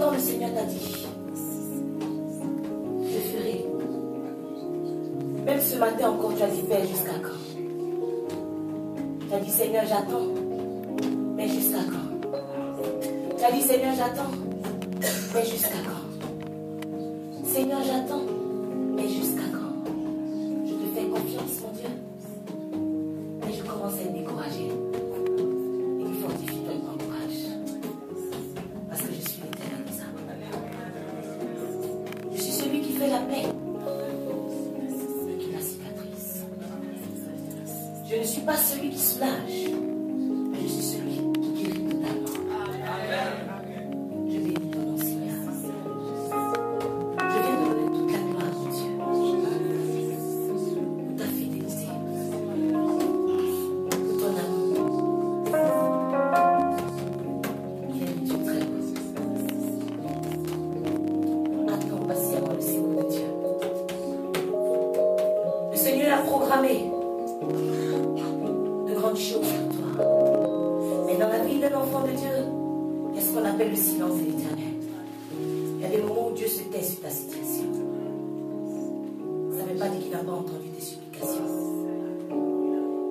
temps le Seigneur t'a dit, je ferai. Même ce matin encore, tu as dit, Père, jusqu'à quand? Tu as dit, Seigneur, j'attends. Mais jusqu'à quand? Tu as dit, Seigneur, j'attends. Mais jusqu'à quand? Seigneur, j'attends. Mais jusqu'à quand? Je te fais confiance, mon Dieu. Mais je commence à être découragée. Il me fortifie, toi, m'encourage. Parce que je suis l'Éternel des armées. Je suis celui qui fait la paix. Qui la cicatrice. Je ne suis pas celui qui soulage. Mais je suis celui qui guérit totalement. Je bénis ton nom, Seigneur. Je viens de donner toute la gloire, mon Dieu. Pour ta fidélité. Pour ton amour. Il est Dieu très beau. Attends patiemment le séjour de Dieu. Le Seigneur a programmé de grandes choses pour toi. Mais dans la vie d'un enfant de Dieu, il y a ce qu'on appelle le silence de l'Éternel. Il y a des moments où Dieu se tait sur ta situation. Ça ne veut pas dire qu'il n'a pas entendu tes supplications.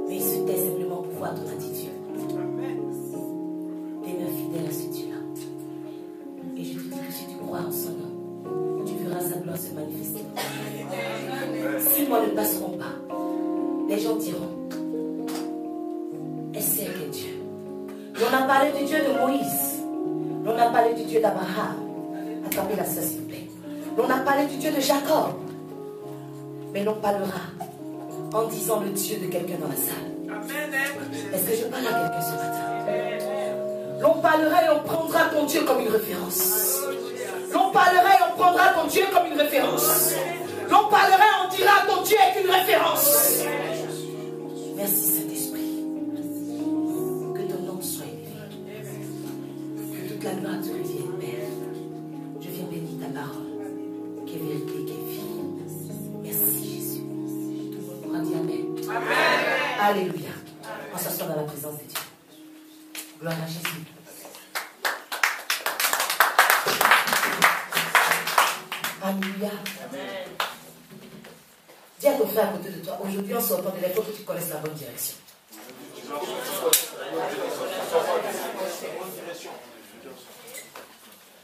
Mais il se tait simplement pour voir ton attitude. Demeure fidèle à ce Dieu-là. Et je te dis que si tu crois en son nom, tu verras sa gloire se manifester. 6 mois ne passeront pas. Les gens diront, et c'est que Dieu. On a parlé du Dieu de Moïse. On a parlé du Dieu d'Abraham. Attrapez la soeur, s'il vous plaît. On a parlé du Dieu de Jacob. Mais l'on parlera en disant le Dieu de quelqu'un dans la salle. Est-ce que je parle à quelqu'un ce matin? L'on parlera et on prendra ton Dieu comme une référence. L'on parlera et on prendra ton Dieu comme une référence. L'on parlera et on dira ton Dieu est une référence. Merci Saint-Esprit. Que ton nom soit élevé. Que toute la gloire te revienne, Père. Je viens bénir ta parole, qui est vérité, qui est vie. Merci Jésus. Tout le monde pourra dire Amen. Amen. Alléluia. On s'assoit dans la présence de Dieu. Gloire à Jésus. Alléluia. Amen. Dis à ton frère à côté de toi, aujourd'hui en sortant de l'école, que tu connaisses la bonne direction.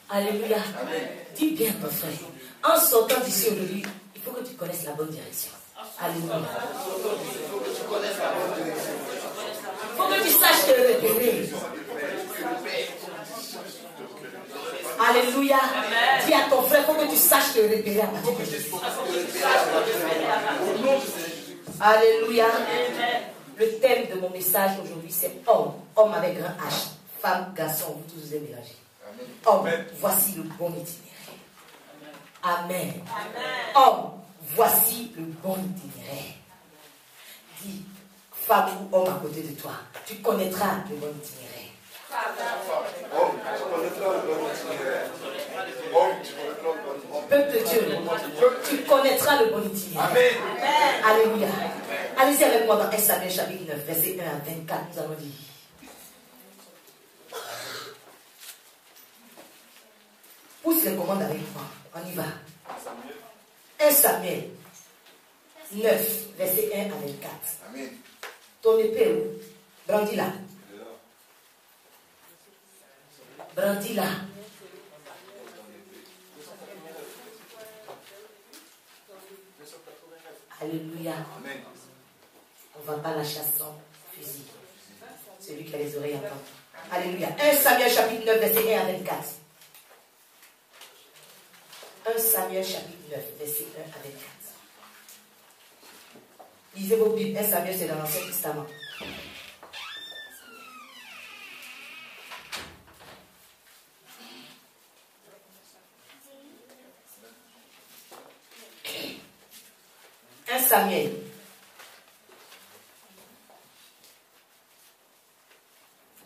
Alléluia. Amen. Dis bien ton frère, en sortant d'ici aujourd'hui, il faut que tu connaisses la bonne direction. Alléluia. Il faut que tu saches te repérer. Alléluia. Amen. Dis à ton frère, il faut que tu saches te repérer à partir de Jésus. Alléluia. Amen. Le thème de mon message aujourd'hui, c'est homme. Homme avec grand H. Femme, garçon, vous tous vous êtes mélangés. Homme, voici le bon itinéraire. Amen. Amen. Homme, voici le bon itinéraire. Dis, femme ou homme à côté de toi, tu connaîtras le bon itinéraire. Peuple de Dieu, tu connaîtras le bon itinéraire. Amen. Alléluia. Allez-y avec moi dans 1 Samuel chapitre 9, verset 1 à 24. Nous allons lire. Pousse les commandes avec moi. On y va. 1 Samuel 9, verset 1 à 24. Amen. Ton épée où? Brandis-la. Brandis-la. Alléluia. Amen. On ne va pas la chasser sans fusil. Celui qui a les oreilles entend. Alléluia. 1 Samuel chapitre 9, verset 1 à 24. 1 Samuel chapitre 9, verset 1 à 24. Lisez vos Bibles. 1 Samuel, c'est dans l'Ancien Testament. Samuel.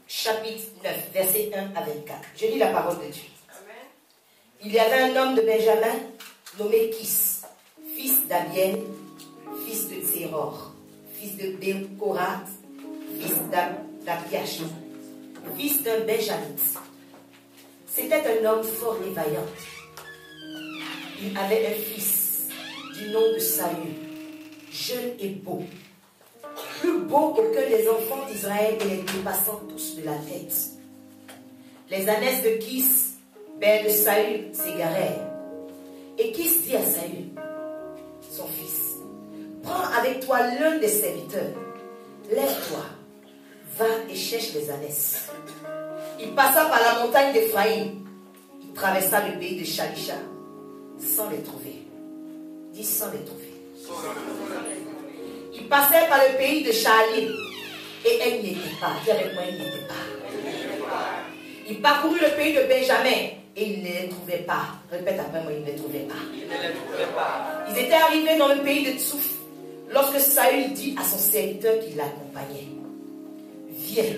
Chapitre 9, verset 1 à 24. Je lis la parole de Dieu. Amen. Il y avait un homme de Benjamin nommé Kis, fils d'Abien, fils de Zéror, fils de Bécorat, fils d'Abiach, fils d'un Benjamite. C'était un homme fort et vaillant. Il avait un fils du nom de Saül, jeune et beau. Plus beau qu'aucun des enfants d'Israël et les dépassant tous de la tête. Les ânesses de Kis, père de Saül, s'égarèrent. Et Kis dit à Saül, son fils, prends avec toi l'un des serviteurs, lève-toi, va et cherche les ânesses. Il passa par la montagne d'Éphraïm, il traversa le pays de Shalisha, sans les trouver. Dis sans les trouver. Il passait par le pays de Shaalim, et elle n'y était pas. Dis avec moi, elle n'y était pas. Il parcourut le pays de Benjamin, et il ne les trouvait pas. Répète après moi, il ne les trouvait pas. Ils étaient arrivés dans le pays de Tsouf, lorsque Saül dit à son serviteur qui l'accompagnait, viens,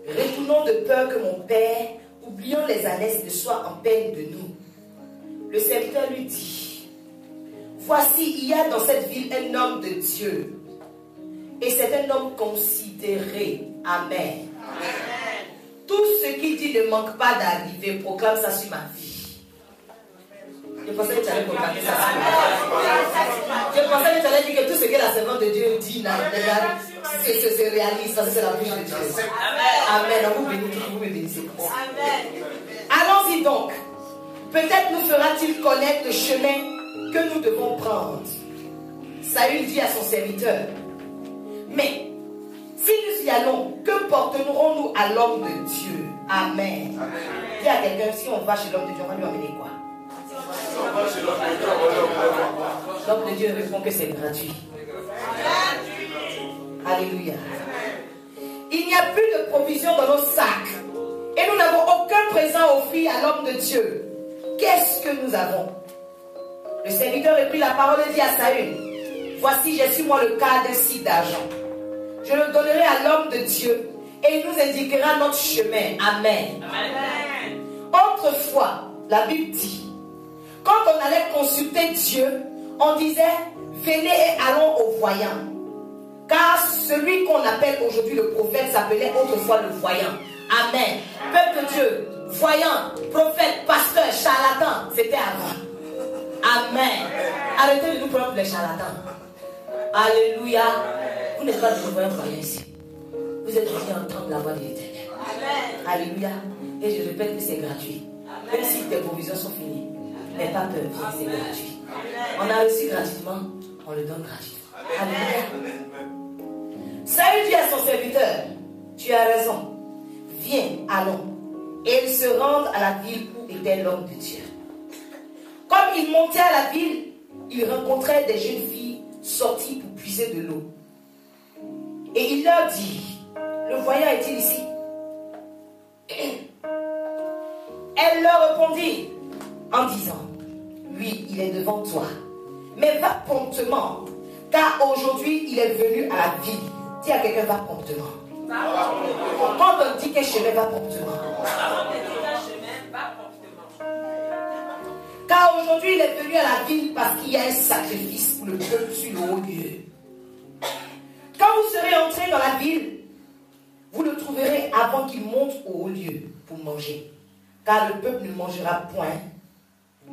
retournons de peur que mon père, oubliant les ânesses, ne soit en peine de nous. Le serviteur lui dit, voici, il y a dans cette ville un homme de Dieu, et c'est un homme considéré. Amen. Tout ce qu'il dit ne manque pas d'arriver. Proclame ça sur ma vie. Je pensais que tu allais proclamer ça sur ma vie. Je pensais que tu allais dire que tout ce que la servante de Dieu dit se réalise parce que c'est la bouche de Dieu. Amen. Vous me bénissez. Allons-y donc. Peut-être nous fera-t-il connaître le chemin que nous devons prendre. Saül dit à son serviteur, mais si nous y allons, que porterons-nous à l'homme de Dieu? Amen. Dis à quelqu'un, si on va chez l'homme de Dieu, on va lui amener quoi? L'homme de Dieu répond que c'est gratuit. Alléluia. Il n'y a plus de provision dans nos sacs. Et nous n'avons aucun présent à offrir à l'homme de Dieu. Qu'est-ce que nous avons? Le serviteur reprit la parole et dit à Saül, voici, j'ai sur moi le quart d'un site d'argent. Je le donnerai à l'homme de Dieu et il nous indiquera notre chemin. Amen. Amen. Autrefois, la Bible dit, quand on allait consulter Dieu, on disait, venez et allons au voyant. Car celui qu'on appelle aujourd'hui le prophète s'appelait autrefois le voyant. Amen. Peuple de Dieu, voyant, prophète, pasteur, charlatan, c'était avant. Amen. Arrêtez de nous prendre les charlatans. Alléluia. Vous n'êtes pas de voyants ici. Vous êtes venus entendre la voix de l'Éternel. Alléluia. Et je répète que c'est gratuit. Même si tes provisions sont finies. N'aie pas peur, c'est gratuit. On a reçu gratuitement, on le donne gratuitement. Alléluia. Saül dit à son serviteur, tu as raison. Viens, allons. Et ils se rendent à la ville où était l'homme de Dieu. Comme ils montaient à la ville, ils rencontraient des jeunes filles sorties pour puiser de l'eau. Et il leur dit, le voyant est-il ici? Elle leur répondit en disant, oui, il est devant toi. Mais va promptement, car aujourd'hui il est venu à la ville. Dis à quelqu'un, va promptement. Quand on dit quel chemin, va promptement. Car aujourd'hui il est venu à la ville parce qu'il y a un sacrifice pour le peuple sur le haut lieu. Quand vous serez entrés dans la ville, vous le trouverez avant qu'il monte au haut lieu pour manger. Car le peuple ne mangera point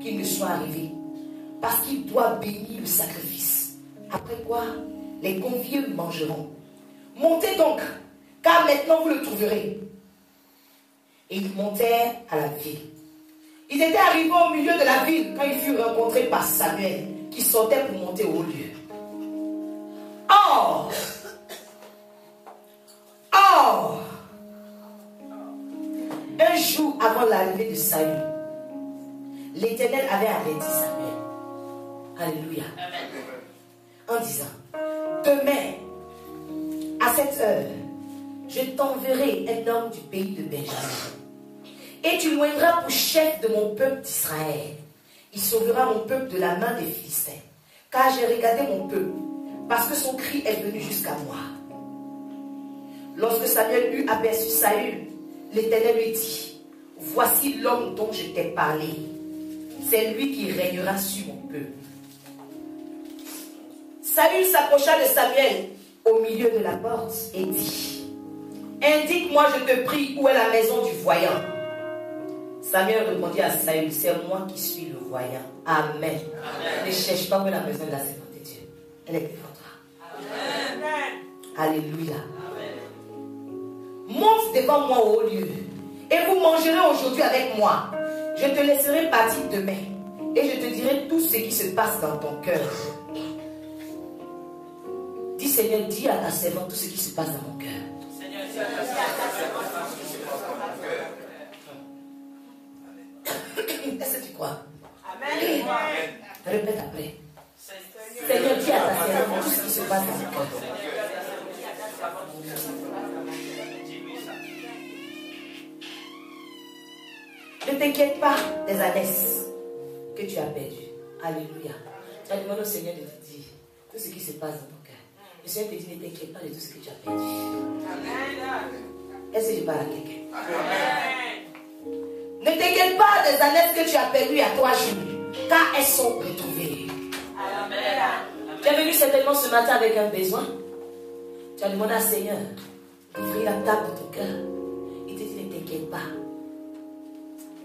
qu'il ne soit arrivé, parce qu'il doit bénir le sacrifice. Après quoi, les conviés mangeront. Montez donc, car maintenant vous le trouverez. Et ils montèrent à la ville. Ils étaient arrivés au milieu de la ville quand ils furent rencontrés par Samuel, qui sortait pour monter au haut lieu. Or, un jour avant l'arrivée de Saül, l'Éternel avait averti Samuel. Alléluia. En disant, demain, à cette heure, je t'enverrai un homme du pays de Benjamin. Et tu l'oindras pour chef de mon peuple d'Israël. Il sauvera mon peuple de la main des Philistins. Car j'ai regardé mon peuple, parce que son cri est venu jusqu'à moi. Lorsque Samuel eut aperçu Saül, l'Éternel lui dit, voici l'homme dont je t'ai parlé. C'est lui qui régnera sur mon peuple. Saül s'approcha de Samuel au milieu de la porte et dit, indique-moi, je te prie, où est la maison du voyant? Samuel répondit à Saül, c'est moi qui suis le voyant. Amen. Amen. Ne cherche pas que la maison de la servante de Dieu. Elle est devant toi. Amen. Alléluia. Amen. Monte devant moi au haut lieu. Et vous mangerez aujourd'hui avec moi. Je te laisserai partir demain. Et je te dirai tout ce qui se passe dans ton cœur. Dis Seigneur, dis à ta servante tout ce qui se passe dans mon cœur. Seigneur, dis à ta servante tout ce qui se passe dans mon cœur. Est-ce que tu crois? Amen. Répète après. Seigneur, dis à ta servante tout ce qui se passe dans mon cœur. Ne t'inquiète pas des ânesses que tu as perdues. Alléluia. Tu as demandé au Seigneur de te dire tout ce qui se passe dans ton cœur. Le Seigneur te dit ne t'inquiète pas de tout ce que tu as perdu. Est-ce que je parle à quelqu'un? Ne t'inquiète pas des ânesses que tu as perdues il y a 3 jours, car elles sont retrouvées. Tu es venu certainement ce matin avec un besoin. Tu as demandé à Seigneur d'ouvrir la table de ton cœur. Il te dit ne t'inquiète pas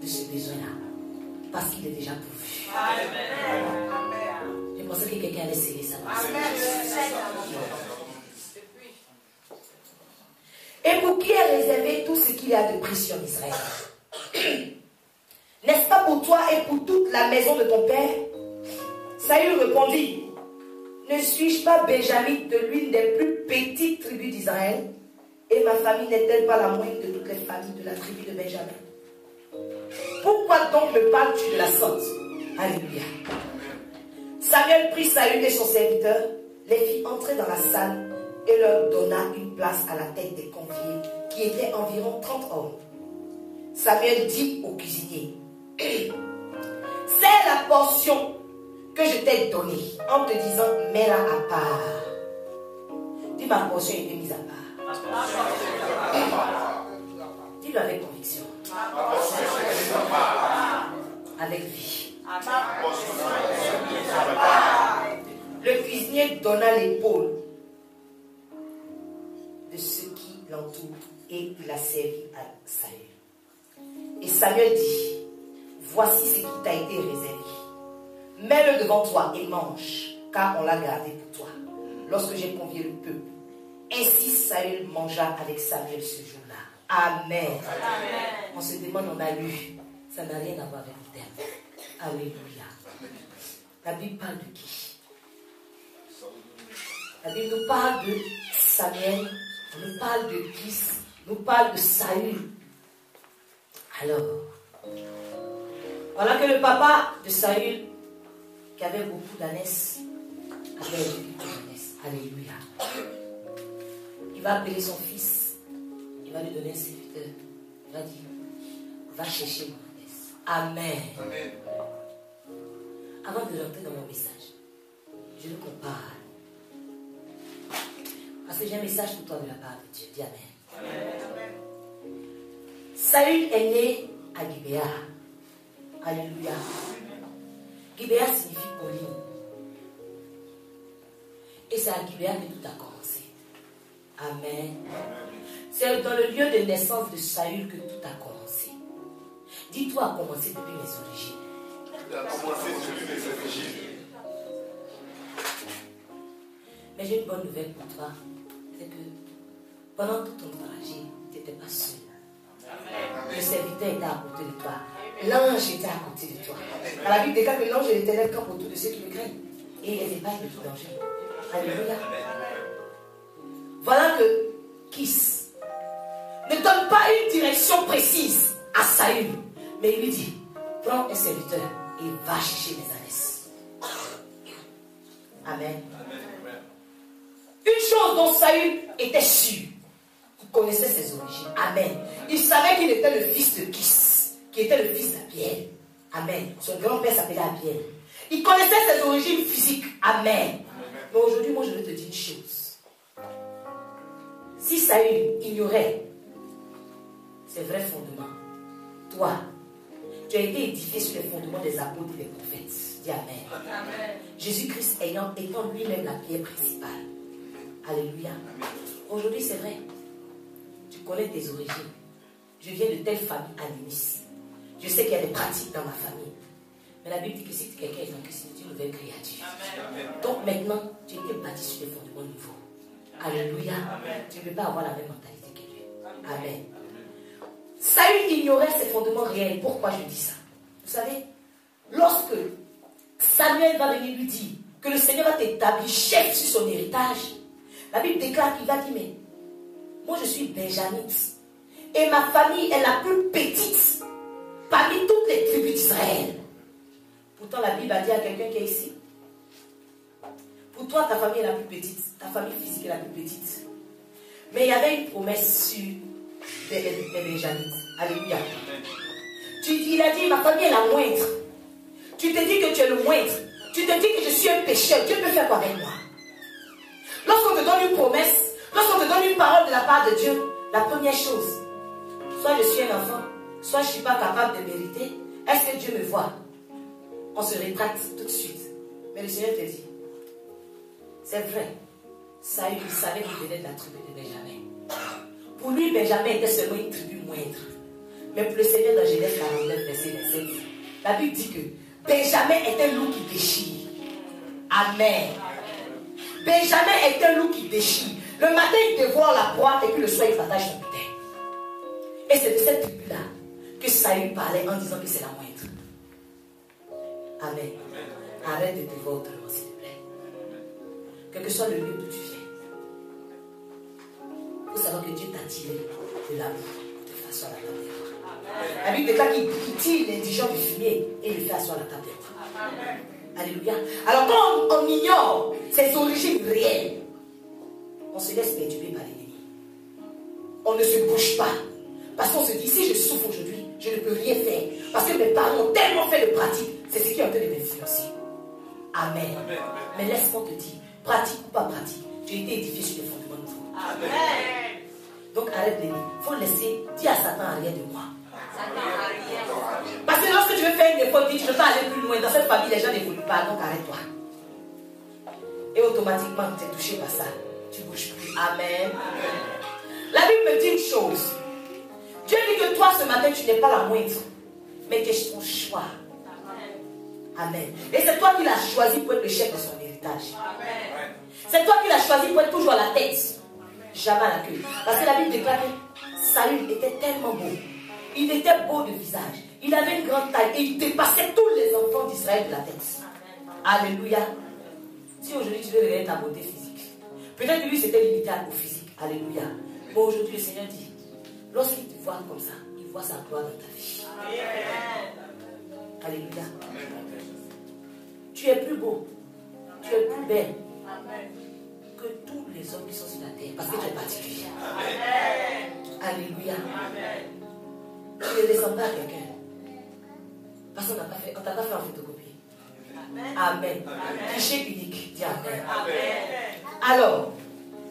de ce besoin-là, parce qu'il est déjà pourvu. Je pensais que quelqu'un allait serrer ça. Et pour qui est réservé tout ce qu'il y a de précieux en Israël? N'est-ce pas pour toi et pour toute la maison de ton père? Saül répondit, ne suis-je pas Benjamin de l'une des plus petites tribus d'Israël? Et ma famille n'est-elle pas la moindre de toutes les familles de la tribu de Benjamin? Pourquoi donc me parles-tu de la sorte? Alléluia. Samuel prit Saül et son serviteur, les fit entrer dans la salle et leur donna une place à la tête des conviés, qui étaient environ 30 hommes. Samuel dit au cuisinier, c'est la portion que je t'ai donnée, en te disant, mets-la à part. Dis, ma portion est mise à part. Dis-le avec conviction. Avec vie. Le cuisinier donna l'épaule de ceux qui l'entourent et il a servi à Saül. Et Samuel dit, voici ce qui t'a été réservé. Mets-le devant toi et mange, car on l'a gardé pour toi, lorsque j'ai convié le peuple. Ainsi Saül mangea avec Samuel ce jour-là. Amen. Amen. On se demande, on a lu, ça n'a rien à voir avec le terme. Alléluia. La Bible parle de qui? La Bible nous parle de Samuel, on nous parle de Kis, nous parle de Saül. Alors, voilà que le papa de Saül, qui avait beaucoup d'ânesses, avait beaucoup d'ânesses. Alléluia. Il va appeler son fils, il va lui donner un serviteur. Il va dire, va chercher mon ânesse. Amen. Amen. Avant de rentrer dans mon message, je veux qu'on parle. Parce que j'ai un message pour toi de la part de Dieu. Dis Amen. Amen. Saül est né à Gibéa. Alléluia. Gibéa signifie colline. Et c'est à Gibéa que tout a commencé. Amen. C'est dans le lieu de naissance de Saül que tout a commencé. Dis-toi a commencé depuis mes origines. Tout a commencé depuis mes origines. Mais j'ai une bonne nouvelle pour toi. C'est que pendant tout ton trajet, tu n'étais pas seul. Le serviteur était à côté de toi. L'ange était à côté de toi. Dans la Bible déclare que l'ange de l'Éternel campe autour de ceux qui le craignent. Et il les épargne de tout danger. Alléluia. Voilà que Kis ne donne pas une direction précise à Saül, mais il lui dit, prends un serviteur et va chercher mes ânesses. Amen. Une chose dont Saül était sûr, il connaissait ses origines. Amen. Il savait qu'il était le fils de Kis, qui était le fils d'Abiel. Amen. Son grand-père s'appelait Abiel. Il connaissait ses origines physiques. Amen. Mais aujourd'hui, moi, je veux te dire une chose. Si Saül ignorait ses vrais fondements, toi, tu as été édifié sur les fondements des apôtres et des prophètes. Dis Amen. Amen. Jésus-Christ étant lui-même la pierre principale. Alléluia. Aujourd'hui, c'est vrai. Tu connais tes origines. Je viens de telle famille à Nice. Je sais qu'il y a des pratiques dans ma famille. Mais la Bible dit que si quelqu'un est en Christ, c'est une nouvelle créature. Donc maintenant, tu étais bâti sur des fondements nouveaux. Alléluia. Tu ne peux pas avoir la même mentalité que lui. Amen. Saül ignorait ses fondements réels. Pourquoi je dis ça? Vous savez, lorsque Samuel va venir lui dire que le Seigneur va t'établir chef sur son héritage, la Bible déclare qu'il va dire, mais moi je suis benjamite et ma famille est la plus petite parmi toutes les tribus d'Israël. Pourtant la Bible a dit à quelqu'un qui est ici, pour toi ta famille est la plus petite, ta famille physique est la plus petite. Mais il y avait une promesse sur les benjamites. Alléluia. Il a dit, ma famille est la moindre. Tu te dis que tu es le moindre. Tu te dis que je suis un pécheur. Dieu peut faire quoi avec moi? Lorsqu'on te donne une promesse, lorsqu'on te donne une parole de la part de Dieu, la première chose, soit je suis un enfant, soit je ne suis pas capable de mériter. Est-ce que Dieu me voit? On se rétracte tout de suite. Mais le Seigneur te dit, c'est vrai, Saül savait qu'il venait de la tribu de Benjamin. Pour lui, Benjamin était seulement une tribu moindre. Mais pour le Seigneur dans Genèse 49, verset 27, la Bible dit que Benjamin est un loup qui déchire. Amen. Benjamin est un loup qui déchire. Le matin, il dévore la proie et puis le soir, il partage son butin. Et c'est de cette tribu-là que Saül parlait en disant que c'est la moindre. Amen. Arrête de te voir autrement, s'il te plaît. Quel que soit le lieu d'où tu viens, il faut savoir que Dieu t'a tiré de la boue pour te faire asseoir à la table des rois. La Bible déclare qu'il tire l'indigent du fumier et il le fait asseoir à la table des rois. Alléluia. Alors quand on ignore ses origines réelles, on se laisse perturber par l'ennemi. On ne se bouge pas. Parce qu'on se dit, si je souffre aujourd'hui, je ne peux rien faire. Parce que mes parents ont tellement fait de pratique. C'est ce qui est en train de m'influencer. Amen. Mais laisse-moi te dire, pratique ou pas pratique, tu as été édifié sur des fondements nouveaux. Amen. Donc arrête l'ennemi. Il faut laisser, dis à Satan arrière de moi. Parce que lorsque tu veux faire une école, tu ne peux pas aller plus loin. Dans cette famille, les gens n'évoluent pas, donc arrête-toi. Et automatiquement, tu es touché par ça. Tu ne bouges plus. Amen. La Bible me dit une chose. Dieu dit que toi, ce matin, tu n'es pas la moindre. Mais que c'est ton choix. Amen. Et c'est toi qui l'as choisi pour être le chef de son héritage. Amen. C'est toi qui l'as choisi pour être toujours à la tête. Jamais à la queue. Parce que la Bible déclare que Saül était tellement beau. Il était beau de visage. Il avait une grande taille. Et il dépassait tous les enfants d'Israël de la tête. Amen. Alléluia. Si aujourd'hui tu veux regarder ta beauté physique, peut-être que lui c'était limité au physique. Alléluia. Mais aujourd'hui le Seigneur dit, lorsqu'il te voit comme ça, il voit sa gloire dans ta vie. Amen. Alléluia. Tu es plus beau. Tu es plus belle. Amen. Que tous les hommes qui sont sur la terre. Parce que tu es particulier. Amen. Alléluia. Amen. Tu ne descends pas à quelqu'un. Parce qu'on t'a pas fait en photocopie. Amen. Amen. Cliché unique. Dis Amen. Amen. Alors,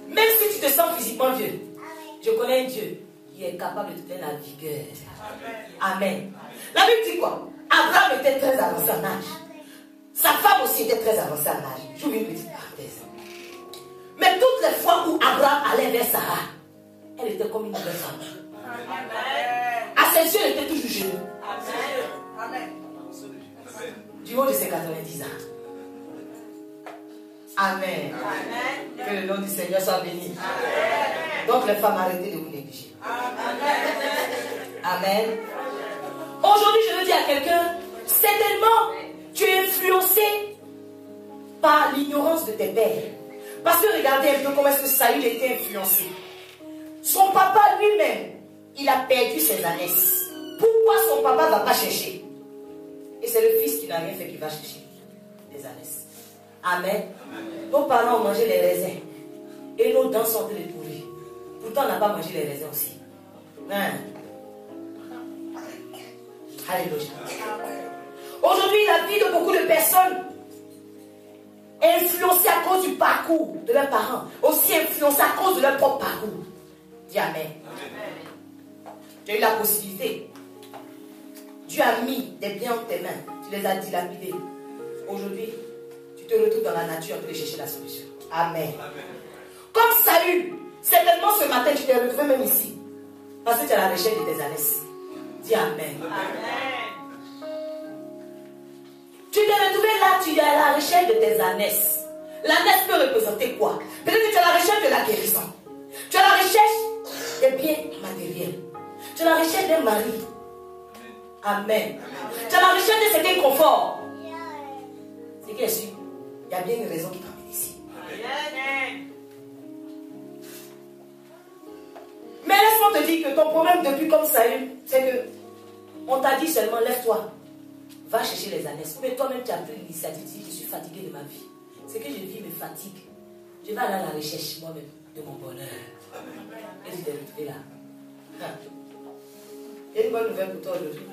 même si tu te sens physiquement vieux, je connais un Dieu qui est capable de te donner la vigueur. Amen. Amen. La Bible dit quoi? Abraham était très avancé en âge. Sa femme aussi était très avancée en âge. J'ouvre une petite parenthèse. Mais toutes les fois où Abraham allait vers Sarah, elle était comme une nouvelle femme. Amen. À ses yeux, elle était toujours jeune. Amen. Amen. Du haut de ses 90 ans. Amen. Amen. Que le nom du Seigneur soit béni. Amen. Donc les femmes, arrêtez de vous négliger. Amen. Amen. Aujourd'hui, je veux dire à quelqu'un, certainement, tu es influencé par l'ignorance de tes pères. Parce que regardez un peu comment est-ce que Saül était influencé. Son papa lui-même, il a perdu ses ânesses. Pourquoi son papa ne va pas chercher? Et c'est le fils qui n'a rien fait qui va chercher les ânesses. Amen. Nos parents ont mangé les raisins. Et nos dents sont en train de pourrir. Pourtant, on n'a pas mangé les raisins aussi. Hein? Alléluia. Aujourd'hui, la vie de beaucoup de personnes est influencée à cause du parcours de leurs parents. Aussi influencée à cause de leur propre parcours. Dis Amen. Tu as eu la possibilité. Dieu a mis des biens entre tes mains. Tu les as dilapidés. Aujourd'hui, tu te retrouves dans la nature en train de chercher la solution. Amen. Amen. Comme Saül, certainement ce matin, tu t'es retrouvé même ici. Parce que tu es à la recherche de tes ânesses. Dis Amen. Amen. tu es à la recherche de tes ânesses. L'ânesse peut représenter quoi? Peut-être que tu es à la recherche de la guérison. Tu es à la recherche des biens matériels. Tu es à la recherche d'un mari. Amen. Tu es à la recherche de certains conforts. C'est qui est sûr? Il y a bien une raison qui t'amène ici. Mais laisse-moi te dire que ton problème depuis comme ça, c'est que on t'a dit seulement lève-toi, va chercher les ânesses. Mais toi-même tu as pris l'initiative, tu dis je suis fatigué de ma vie. Ce que je vis me fatigue. Je vais aller à la recherche moi-même de mon bonheur. Et je t'ai retrouvé là. Il y a une bonne nouvelle pour toi aujourd'hui.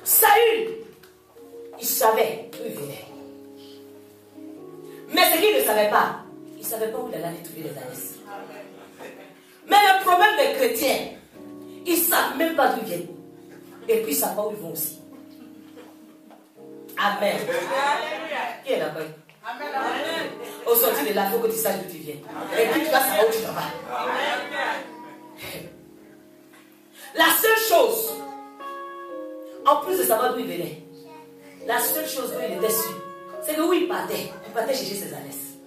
Saül, il savait d'où il venait. Mais ce qu'il ne savait pas, il ne savait pas où il allait aller trouver les ânesses. Mais le problème des chrétiens, ils ne savent même pas d'où ils viennent. Et puis ils ne savent pas où ils vont aussi. Amen. Qui est d'accord? Amen. Au sortir de là, il faut que tu saches d'où tu viens. Et puis tu vas savoir où tu t'en vas. La seule chose, en plus de savoir d'où il venait, la seule chose dont il était sûr, c'est que où il partait chercher ses ânesses.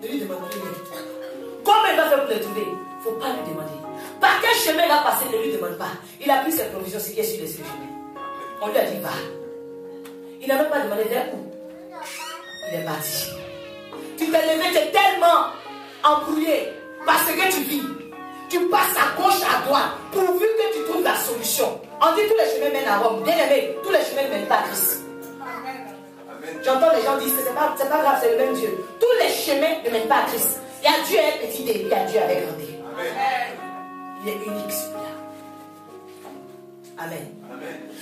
Ne lui demande plus rien. Comment il va faire pour les trouver? Il ne faut pas lui demander. Par quel chemin il va passer? Ne lui demande pas. Il a pris ses provisions, ce qui est sur les chemins. On lui a dit va. Il n'a même pas demandé vers où. Il est parti. Tu t'es levé, tu es tellement embrouillé parce que tu vis. Tu passes à gauche, à droite, pourvu que tu trouves la solution. On dit tous les chemins mènent à Rome. Bien aimé, tous les chemins ne mènent pas à Christ. J'entends les gens dire que c'est pas grave, c'est le même Dieu. Tous les chemins ne mènent pas à Christ. Il y a Dieu avec petit D, il y a Dieu avec grand D. Il est unique celui-là. Amen.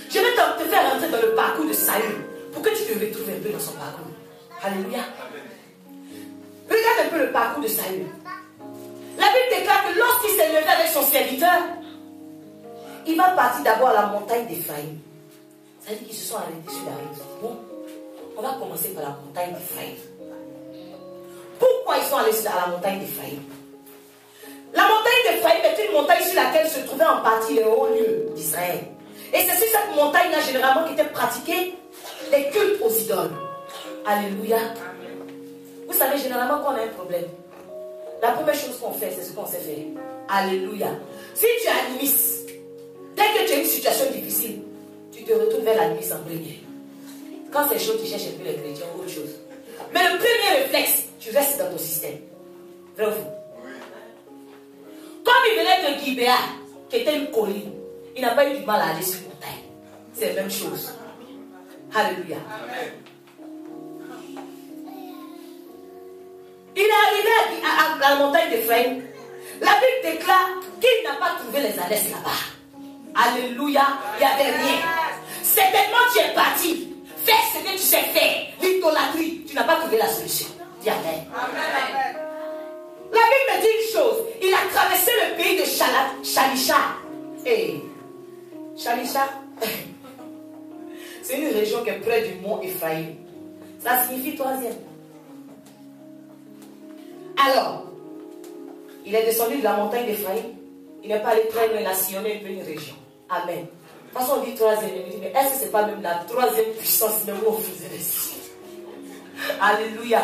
Je vais te faire rentrer dans le parcours de Saül pour que tu te retrouves un peu dans son parcours. Alléluia. Regarde un peu le parcours de Saül. La Bible déclare que lorsqu'il s'est levé avec son serviteur, il va partir d'abord à la montagne d'Éphraïm. Ça veut dire qu'ils se sont arrêtés sur la rive. Bon, on va commencer par la montagne d'Éphraïm. Pourquoi ils sont allés à la montagne d'Éphraïm? La montagne d'Éphraïm est une montagne sur laquelle se trouvaient en partie les hauts lieux d'Israël. Et c'est sur cette montagne-là généralement qu'étaient pratiqués les cultes aux idoles. Alléluia. Vous savez, généralement quand on a un problème, la première chose qu'on fait, c'est ce qu'on sait faire. Alléluia. Si tu es animiste, dès que tu as une situation difficile, tu te retournes vers l'animisme en premier. Quand c'est chaud, tu cherches un peu les chrétiens ou autre chose. Mais le premier réflexe, tu restes dans ton système. Vrai ou faux? Comme il venait de Gibéa, qui était une colline, il n'a pas eu du mal à aller sur une montagne. C'est la même chose. Alléluia. Amen. Il est arrivé à la montagne d'Éphraïm. La Bible déclare qu'il n'a pas trouvé les ânesses là-bas. Alléluia. Il n'y avait rien. Certainement tu es parti. Fais ce que tu sais faire. L'idolâtrie. Tu n'as pas trouvé la solution. Dis Amen. Amen. La Bible me dit une chose. Il a traversé le pays de Shalisha. Et Shalisha, c'est une région qui est près du mont Ephraïm. Ça signifie troisième. Alors, il est descendu de la montagne d'Ephraïm. Il n'est pas allé très loin, il a sillonné un peu une région. Amen. De toute façon, on dit troisième. Il me dit, mais est-ce que ce n'est pas même la troisième puissance même où on faisait les signes? Alléluia.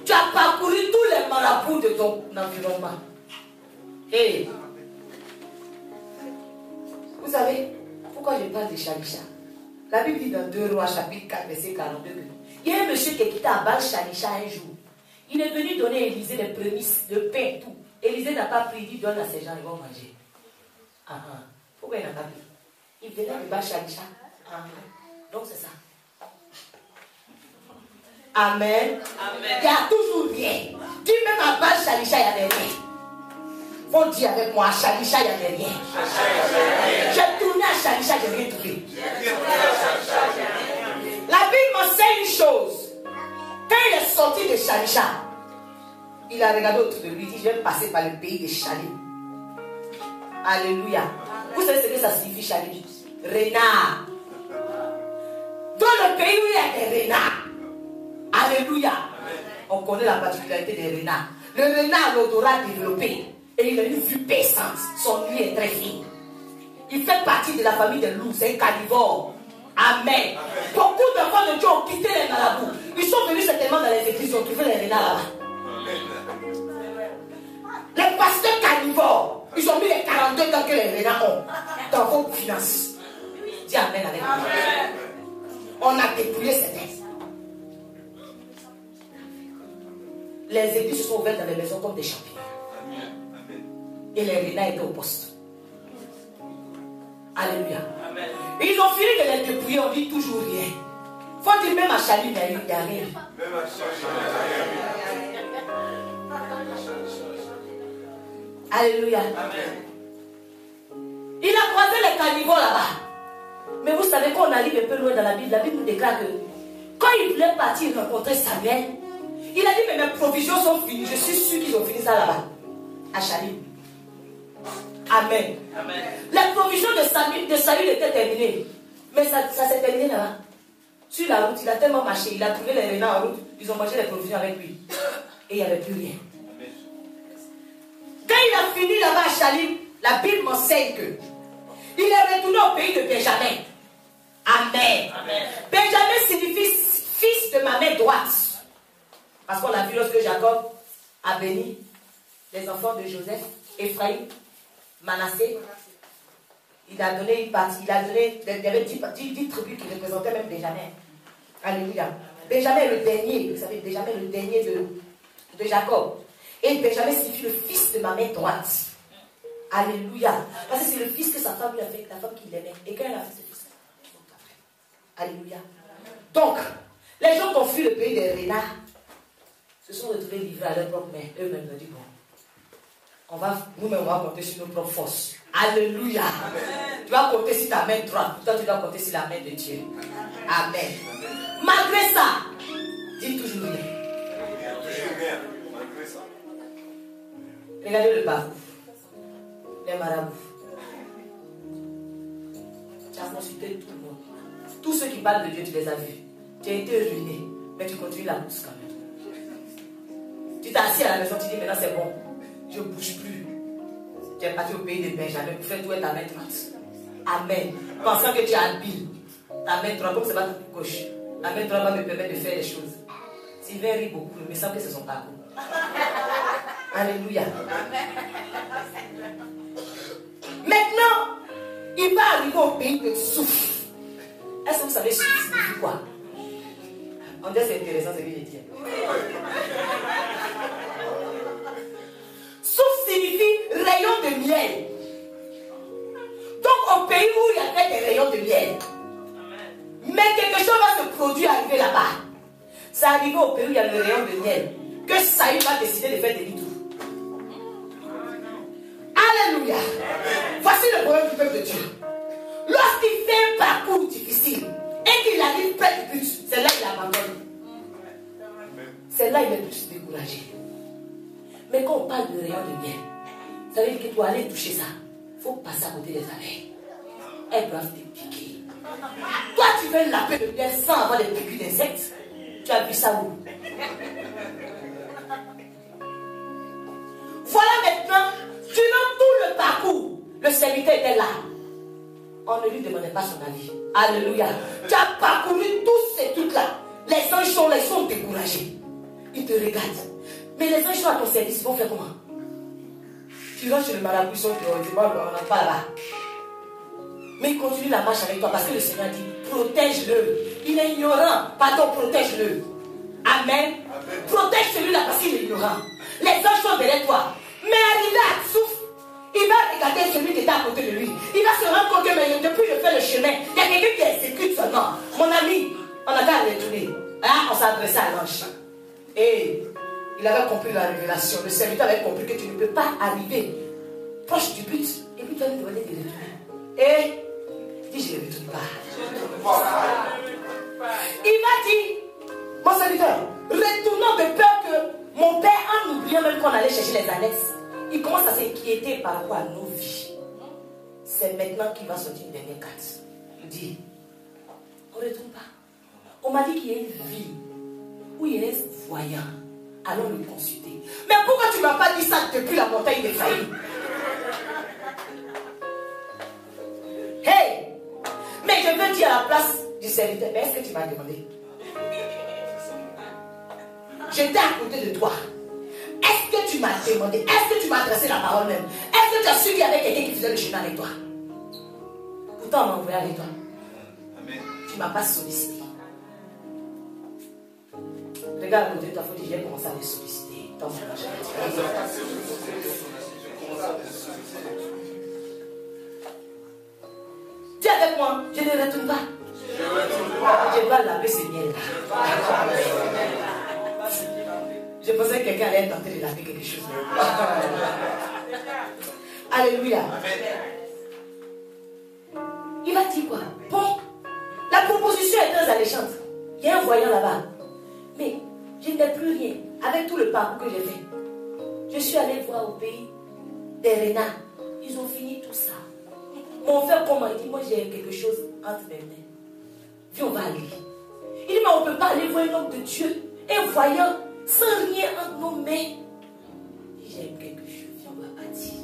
Tu as parcouru tous les marabouts de ton environnement. Et vous savez pourquoi je parle de Shalisha? La Bible dit dans 2 Rois chapitre 4 verset 42. Il y a un monsieur qui est quitté à Baal-Shalisha un jour. Il est venu donner à Élisée les prémices, le pain, tout. Élisée n'a pas pris, il dit donne à ces gens, ils vont manger. Pourquoi il n'a pas pris? Il venait de Baal-Shalisha. Donc c'est ça. Amen. Amen. Il y a toujours rien. Dis même à Baal-Shalisha, il y avait rien. Faut dire avec moi, à Shalisha, il n'y avait rien. J'ai tourné à Shalisha, je n'ai rien trouvé. La Bible m'enseigne une chose. Quand il est sorti de Shalisha, il a regardé autour de lui, il dit, je vais passer par le pays de Chali. Alléluia. Vous savez ce que ça signifie Chali? Renard. Dans le pays où il y a des renards. Alléluia. On connaît la particularité des renards. Le renard, l'odorat développé. Et il a une vue perçante. Son nuit est très fine. Il fait partie de la famille des loups. C'est un carnivore. Amen. Beaucoup d'enfants de Dieu ont quitté les marabouts. Ils sont venus certainement dans les églises, ils ont trouvé les renards là-bas. Les pasteurs carnivores, ils ont mis les 42 ans que les renards ont dans vos finances. Dis Amen avec moi. On a dépouillé ces textes. Les églises se sont ouvertes dans les maisons comme des champignons. Et les renards étaient au poste. Alléluia. Amen. Ils ont fini de les dépouiller, on dit toujours rien. Faut dire même à Chalut, il n'y a rien. Même à Chalut, alléluia. Amen. Il a croisé les carnivores là-bas. Mais vous savez, quand on arrive un peu loin dans la Bible nous déclare que quand il voulait partir rencontrer Samuel, il a dit, mais mes provisions sont finies. Je suis sûr qu'ils ont fini ça là-bas. À Chalut. Amen. Amen. Les provisions de Saül étaient terminées. Mais ça s'est terminé là-bas. Sur la route, il a tellement marché. Il a trouvé les renards en route. Ils ont mangé les provisions avec lui. Et il n'y avait plus rien. Amen. Quand il a fini là-bas à Chalut, la Bible m'enseigne que il est retourné au pays de Benjamin. Amen. Amen. Benjamin signifie fils de ma main droite. Parce qu'on a vu lorsque Jacob a béni les enfants de Joseph, Ephraïm, Manassé, il a donné une partie, il y avait 10 tribus qui représentaient même Benjamin. Alléluia. Benjamin est le dernier, vous savez, Benjamin est le dernier de Jacob. Et Benjamin signifie le fils de ma main droite. Alléluia. Parce que c'est le fils que sa femme lui a fait, la femme qui l'aimait. Et quand elle a fait ce fils, alléluia. Donc, les gens qui ont fui le pays des renards se sont retrouvés livrés à leur propre main. Eux-mêmes ont dit, bon, nous-mêmes, on va compter sur nos propres forces. Alléluia. Amen. Tu vas compter sur ta main droite. Toi, tu dois compter sur la main de Dieu. Amen. Amen. Malgré ça, dis toujours rien. Malgré ça. Regardez le parcours. Les marabouts. Tu as consulté tout le monde. Tous ceux qui parlent de Dieu, tu les as vus. Tu as été ruiné, mais tu continues la course quand même. Tu t'es assis à la maison, tu dis maintenant c'est bon. Je ne bouge plus. Tu es parti au pays de Benjamin pour faire tout ta main droite. Amen. Pensant que tu es habile. Ta main droite, comme c'est pas ta gauche. La main droite va me permettre de faire les choses. Sylvain rit beaucoup, mais il me semble que c'est son parcours. Alléluia. Maintenant, il va arriver au pays de souffle. Est-ce que vous savez ce que signifie quoi? On dit c'est intéressant ce que je dis. Souffle signifie rayon de miel. Donc au pays où il y avait des rayons de miel, mais quelque chose va se produire arriver là-bas. Ça arrive au pays où il y a le rayon de miel, que Saül va décider de faire des demi-tours. Alléluia. Voici le problème du peuple de Dieu. Lorsqu'il fait un parcours difficile et qu'il arrive près du but, c'est là qu'il abandonne. C'est là qu'il est plus découragé. Mais quand on parle de rayon de miel, ça veut dire que pour aller toucher ça, il faut passer à côté des abeilles. Elles doivent te piquer. Toi, tu veux laper le miel sans avoir des piqûres d'insectes. Tu as vu ça où? Voilà maintenant, durant tout le parcours, le serviteur était là. On ne lui demandait pas son avis. Alléluia. Tu as parcouru tous ces trucs-là. Les anges sont là, ils sont découragés. Ils te regardent. Mais les anges sont à ton service, ils vont faire comment? Tu rentres chez le marabout, ils sont dehors, ils disent, bon, on n'a pas là. Mais il continue la marche avec toi parce que le Seigneur dit, protège-le. Il est ignorant, pardon, protège-le. Amen. Amen. Protège celui-là parce qu'il est ignorant. Les anges sont derrière toi. Mais arrivé à souffle, il va regarder celui qui est à côté de lui. Il va se rendre compte que mais depuis je fais le chemin, il y a quelqu'un qui exécute seulement. Mon ami, on n'a qu'à retourner. Là, on s'adressait à l'ange. Et il avait compris la révélation. Le serviteur avait compris que tu ne peux pas arriver proche du but. Et puis tu vas lui demander de retourner. Et il dit, je ne retourne pas. Il m'a dit, mon serviteur, retournons de peur que mon père, en oubliant même qu'on allait chercher les annexes, il commence à s'inquiéter par rapport à nos vies. C'est maintenant qu'il va sortir une dernière carte. Il dit, on ne retourne pas. On m'a dit qu'il y a une vie où il est voyant. Allons le consulter. Mais pourquoi tu ne m'as pas dit ça depuis la montagne d'Ephraïm? Hey! Mais je veux dire à la place du serviteur, mais est-ce que tu m'as demandé? J'étais à côté de toi. Est-ce que tu m'as demandé? Est-ce que tu m'as adressé la parole même? Est-ce que tu as su qu'il y avait quelqu'un qui faisait le chemin avec toi? Pourtant, on m'a envoyé avec toi. Amen. Tu ne m'as pas sollicité. Regarde à côté de toi, il faut dire, j'ai commencé à me solliciter. Tu es avec moi, je ne retourne pas. Je dois laver ce miel. Je pensais que quelqu'un allait tenter de laver quelque chose. Alléluia. Il va dire quoi? Bon, la proposition est très alléchante. Il y a un voyant là-bas. Mais je n'ai plus rien. Avec tout le parcours que j'ai fait, je suis allé voir au pays des renards. Ils ont fini tout ça. Mon frère, comment il dit, moi j'ai quelque chose entre mes mains. Viens, on va aller. Il dit, mais on ne peut pas aller voir un homme de Dieu, un voyant, sans rien entre nos mains. Il dit, j'aime quelque chose, viens, on va partir.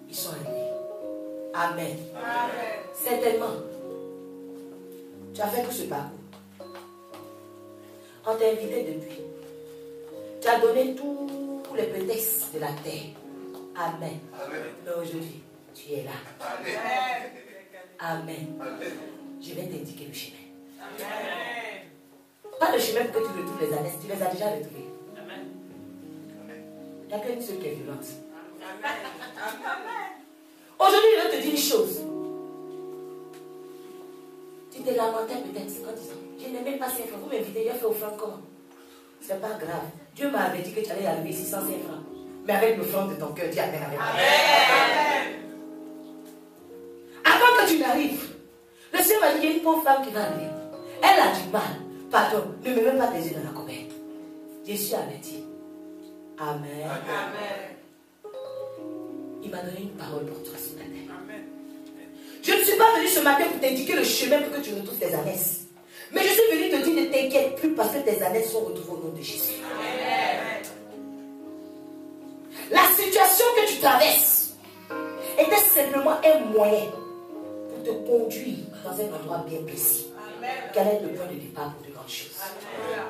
Ils sont allés. Amen. Amen. Certainement, tu as fait tout ce parcours. On t'a invité depuis. Tu as donné tous les prétextes de la terre. Amen. Amen. Mais aujourd'hui, tu es là. Amen. Amen. Amen. Je vais t'indiquer le chemin. Amen. Pas le chemin pour que tu retrouves les années. Tu les as déjà retrouvés. Amen. Il n'y a qu'une seule qui est violente. Amen. Aujourd'hui, je vais te dire une chose. Tu t'es lamenté peut-être en disant, je n'ai même pas 5 francs. Vous m'invitez, il a fait offrande comment? C'est pas grave. Dieu m'a dit que tu allais arriver ici sans 5 francs. Mais avec l'offrande de ton cœur, dis Amen avec moi. Amen. Avant que tu n'arrives, le Seigneur m'a dit, il y a une pauvre femme qui va arriver. Elle a du mal. Pardon, ne me mets pas tes yeux dans la commère. Je suis averti. Amen. Amen. Il m'a donné une parole pour toi ce matin. Amen. Je ne suis pas venu ce matin pour t'indiquer le chemin pour que tu retrouves tes annexes. Mais je suis venu te dire, ne t'inquiète plus parce que tes annexes sont retrouvées au nom de Jésus. Amen. La situation que tu traverses était simplement un moyen pour te conduire dans un endroit bien précis. Quel est le point de départ pour de grandes choses? Amen.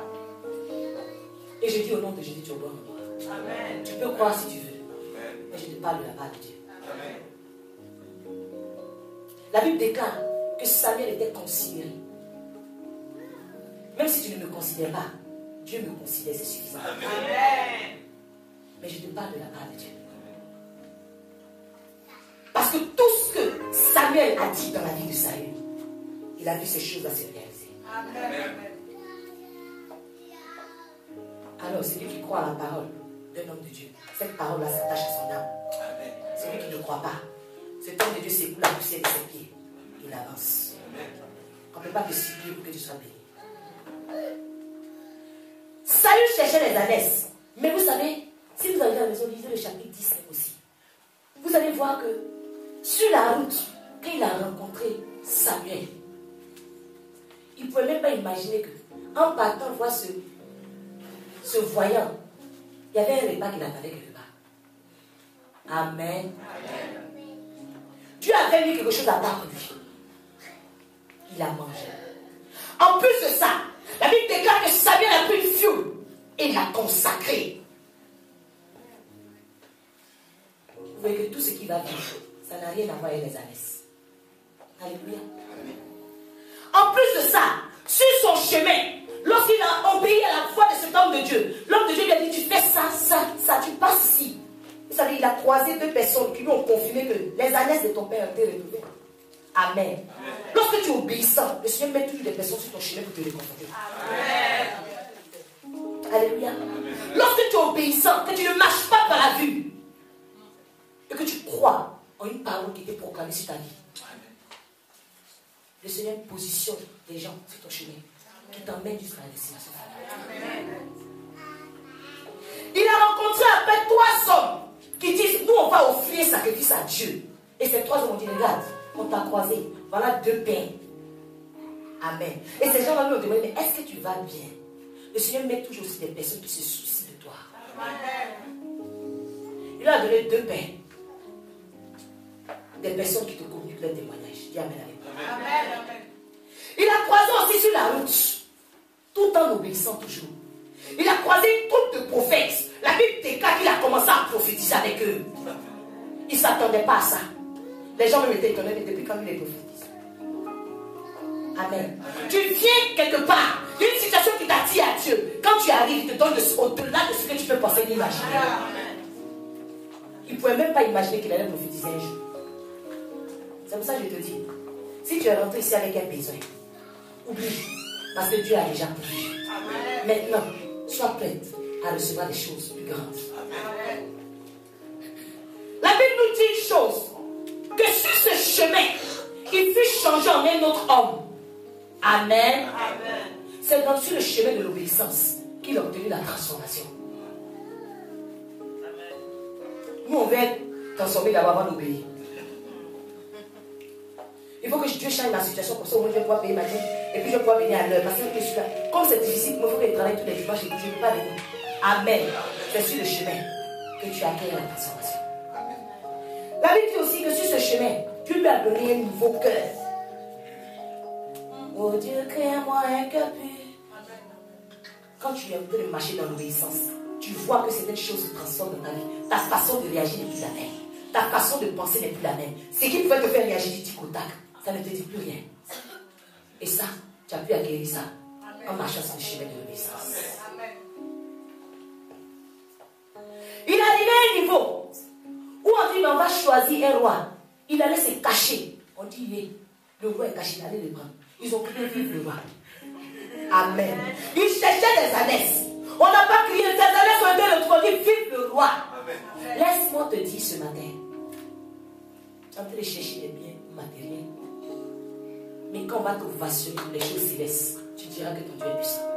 Et je dis au nom de Jésus, tu es au bon endroit. Amen. Tu peux croire si tu veux. Amen. Mais je te parle de la part de Dieu. Amen. La Bible déclare que Samuel était considéré. Même si tu ne me considères pas, Dieu me considère, c'est suffisant. Amen. Mais je te parle de la part de Dieu. Parce que tout ce que Samuel a dit dans la vie de Saül, il a vu ces choses à se réaliser. Amen. Alors, celui qui croit à la parole d'un homme de Dieu, cette parole-là s'attache à son âme. Amen. Celui qui ne croit pas, cet homme de Dieu s'écoule la poussière de ses pieds. Il avance. Amen. On ne peut pas te cibler pour que tu sois béni. Saül cherchait les ânesses. Mais vous savez, si vous allez à la maison, lisez le chapitre 10 aussi. Vous allez voir que sur la route, quand il a rencontré Samuel, il ne pouvait même pas imaginer qu'en partant voir ce voyant, il y avait un repas qu'il attendait quelque part. Amen. Amen. Dieu avait mis quelque chose à part de lui. Il a mangé. En plus de ça, la Bible déclare que Samuel a pris une fiole et l'a consacré. Vous voyez que tout ce qui va vivre, ça n'a rien à voir avec les ânesses. Alléluia. En plus de ça, sur son chemin, lorsqu'il a obéi à la voix de cet homme de Dieu, l'homme de Dieu lui a dit, tu fais ça, tu passes ici. Vous savez, il a croisé 2 personnes qui lui ont confirmé que les ânesses de ton père ont été retrouvées. Amen. Amen. Lorsque tu es obéissant, le Seigneur met toujours des personnes sur ton chemin pour te réconforter. Amen. Alléluia. Amen. Lorsque tu es obéissant, que tu ne marches pas par la vue, et que tu crois en une parole qui était proclamée sur ta vie, amen, le Seigneur positionne des gens sur ton chemin qui t'emmènent jusqu'à la destination. Amen. Il a rencontré après 3 hommes qui disent, nous on va offrir sacrifice à Dieu. Et ces 3 hommes ont dit, regarde, on t'a croisé, voilà 2 pains. Amen. Et ces gens-là lui ont demandé, mais est-ce que tu vas bien? Le Seigneur met toujours aussi des personnes qui se soucient de toi. Amen. Il leur a donné 2 pains. Des personnes qui te communiquent leur témoignage. Dis Amen avec moi. Amen. Il a croisé marché sur la route, tout en obéissant toujours. Il a croisé une troupe de prophètes. La Bible déclare qu'il a commencé à prophétiser avec eux. Il ne s'attendait pas à ça. Les gens me étaient étonnés, mais depuis quand il est prophétise. Amen. Tu viens quelque part, d'une situation qui t'attire à Dieu. Quand tu arrives, il te donne au-delà de ce que tu peux penser ni imaginer. Il ne pouvait même pas imaginer qu'il allait prophétiser un jour. C'est pour ça que je te dis, si tu es rentré ici avec un besoin, oublie, parce que Dieu a déjà pourvu. Maintenant, sois prête à recevoir des choses plus grandes. La Bible nous dit une chose, que sur ce chemin, il fut changé en un autre homme. Amen. C'est donc sur le chemin de l'obéissance qu'il a obtenu la transformation. Nous, on veut être transformés d'abord avant d'obéir. Il faut que Dieu change ma situation pour ça, au moins je vais pouvoir payer ma dette et puis je vais pouvoir venir à l'heure. Parce que je suis là. Comme c'est difficile, il faut que je travaille tous les dimanches et que je ne peux pas venir. Amen. C'est sur le chemin que tu accueilles la transformation. La Bible dit aussi que sur ce chemin, Dieu lui a donné un nouveau cœur. Oh Dieu, crée-moi un cœur pur. Quand tu es en train de marcher dans l'obéissance, tu vois que certaines choses se transforment dans ta vie. Ta façon de réagir n'est plus la même. Ta façon de penser n'est plus la même. Ce qui pouvait te faire réagir du tic au tac, ça ne te dit plus rien. Et ça, tu as pu acquérir ça en marchant sur le chemin de l'obéissance. Il est arrivé à un niveau où on dit, mais on va choisir un roi. Il allait se cacher. On dit, le roi est caché, il allait le prendre. Ils ont crié vive le roi. Amen. Ils cherchaient des ânesses. On n'a pas crié, ces ânesses ont été retrouvées, vive le roi. Laisse-moi te dire ce matin, tu es en train de chercher des biens matériels. Mais quand on va t'ovationner pour les choses célestes, tu diras que ton Dieu est puissant.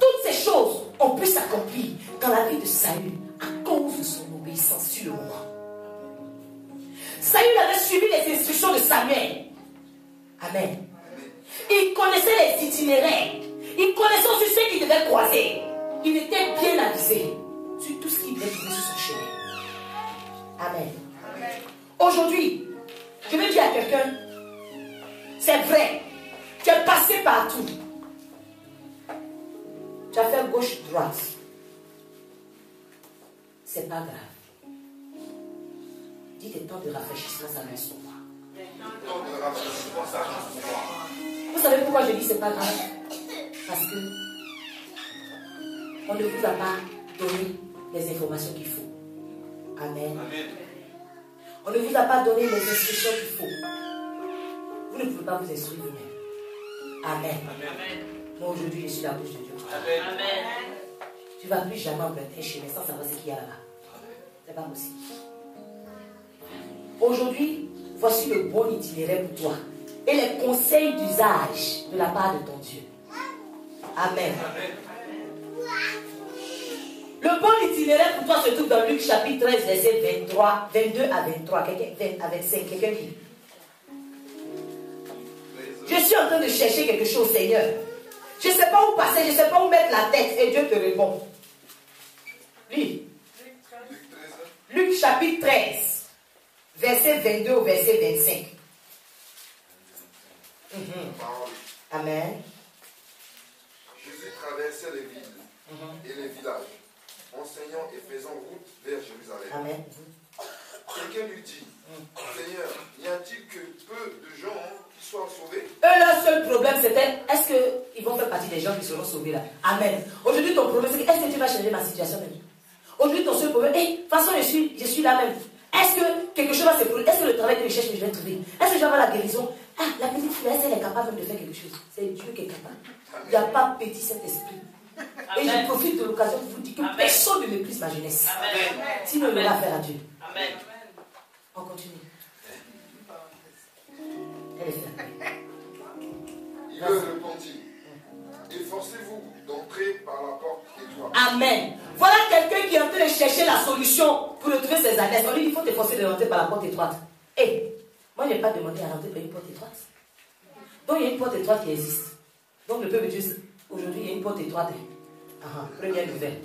Toutes ces choses ont pu s'accomplir dans la vie de Saül à cause de son obéissance sur le moment. Saül avait suivi les instructions de Samuel. Amen. Il connaissait les itinéraires. Il connaissait aussi ceux qui devaient croiser. Il était bien avisé sur tout ce qu'il devait trouver sur son chemin. Amen. Aujourd'hui, je veux dire à quelqu'un, c'est vrai, tu es passé partout. Tu as fait gauche-droite. C'est pas grave. Dis tes temps de rafraîchissement, ça vient sur moi. Vous savez pourquoi je dis c'est pas grave? Parce que on ne vous a pas donné les informations qu'il faut. Amen. On ne vous a pas donné les instructions qu'il faut. Vous ne pouvez pas vous instruire vous-même. Amen. Moi aujourd'hui je suis la bouche de Dieu. Amen. Tu ne vas plus jamais emprunter un chemin sans savoir ce qu'il y a là-bas. C'est pas possible. Aujourd'hui, voici le bon itinéraire pour toi. Et les conseils d'usage de la part de ton Dieu. Amen. Le bon itinéraire pour toi se trouve dans Luc chapitre 13, verset 22 à 23. Quelqu'un à 25. Quelqu'un dit. Je suis en train de chercher quelque chose, Seigneur. Je ne sais pas où passer, je ne sais pas où mettre la tête. Et Dieu te répond. Lis. Luc chapitre 13, verset 22 au verset 25. Amen. Jésus traversait les villes et les villages, enseignant et faisant route vers Jérusalem. Amen. Quelqu'un lui dit, Seigneur, n'y a-t-il que peu de gens qui soient sauvés? Eux, leur seul problème, c'était, est-ce qu'ils vont faire partie des gens qui seront sauvés là? Amen. Aujourd'hui, ton problème, c'est, est-ce que tu vas changer ma situation même? Aujourd'hui, ton seul problème, de toute façon, je suis là même. Est-ce que quelque chose va se produire? Est-ce que le travail que je cherche, je vais trouver? Est-ce que je vais avoir la guérison? Ah, la petite fille, est-ce qu'elle est capable même de faire quelque chose? C'est Dieu qui est capable. Il n'y a pas petit Saint-Esprit. Et je profite de l'occasion pour vous dire que personne ne méprise ma jeunesse. Sinon, il aura affaire à Dieu. Amen. On continue. Elle est fermée. Il leur répondit, efforcez-vous d'entrer par la porte étroite. Amen. Voilà quelqu'un qui est en train de chercher la solution pour retrouver ses adresses. On lui dit, il faut t'efforcer de rentrer par la porte étroite. Moi, je n'ai pas demandé à rentrer par une porte étroite. Donc, il y a une porte étroite qui existe. Donc, le peuple de Dieu, aujourd'hui, il y a une porte étroite. Première nouvelle.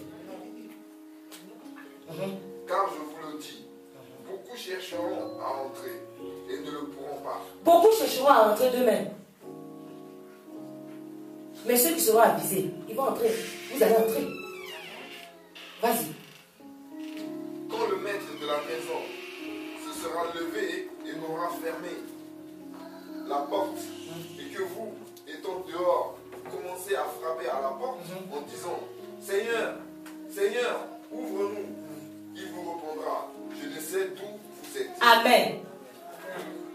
Car je vous le dis, Beaucoup chercheront à entrer et ne le pourront pas. Beaucoup chercheront à entrer d'eux-mêmes. Mais ceux qui seront avisés, ils vont entrer. Vous allez entrer. Vas-y. Quand le maître de la maison se sera levé et aura fermé la porte, et que vous, étant dehors, commencez à frapper à la porte en disant, Seigneur, Seigneur, ouvre-nous. Il vous répondra, je ne sais d'où vous êtes. Amen.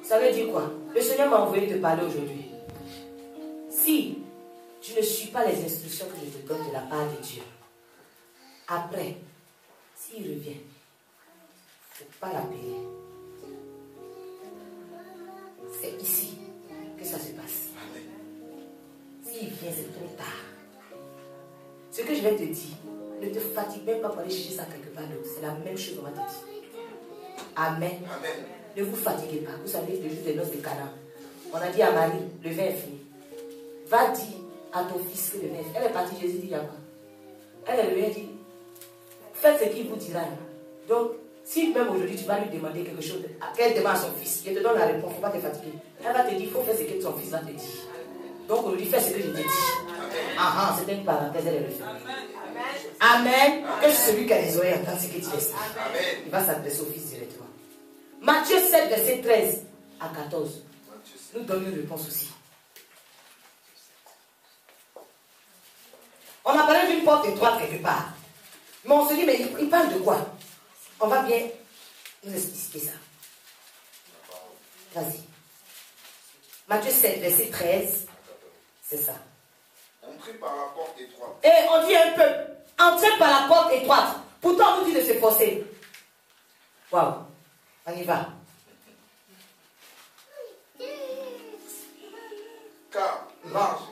Ça veut dire quoi? Le Seigneur m'a envoyé te parler aujourd'hui. Si tu ne suis pas les instructions que je te donne de la part de Dieu, après, s'il revient, il ne faut pas l'appeler. C'est ici que ça se passe. S'il vient, c'est trop tard. Ce que je vais te dire, ne te fatigue même pas pour aller chercher ça quelque part d'autre. C'est la même chose qu'on va te dire. Amen. Amen. Ne vous fatiguez pas. Vous savez, le jour des noces de Cana, on a dit à Marie, le vin est fini. Va dire à ton fils que le vin est fini. Elle est partie, Jésus dit, il y a quoi? Elle est venue, elle dit, faites ce qu'il vous dira. Donc, si même aujourd'hui tu vas lui demander quelque chose, qu'elle demande à son fils, je te donne la réponse, il ne faut pas te fatiguer. Elle va te dire, il faut faire ce que ton fils va te dire. Donc aujourd'hui, fais ce que je te dis. Ah, c'était une parenthèse, elle est refaite. Amen. Que celui qui a les oreilles entend ce que tu dis. Il va s'adresser au fils directement. Matthieu 7, verset 13 à 14. Nous donne une réponse aussi. On a parlé d'une porte étroite quelque part. Mais on se dit, mais il parle de quoi? On va bien nous expliquer ça. Vas-y. Matthieu 7, verset 13. C'est ça. Entrez par la porte étroite. Et on dit un peu, entrez par la porte étroite. Pourtant, on nous dit de se forcer. Waouh. On y va. Car large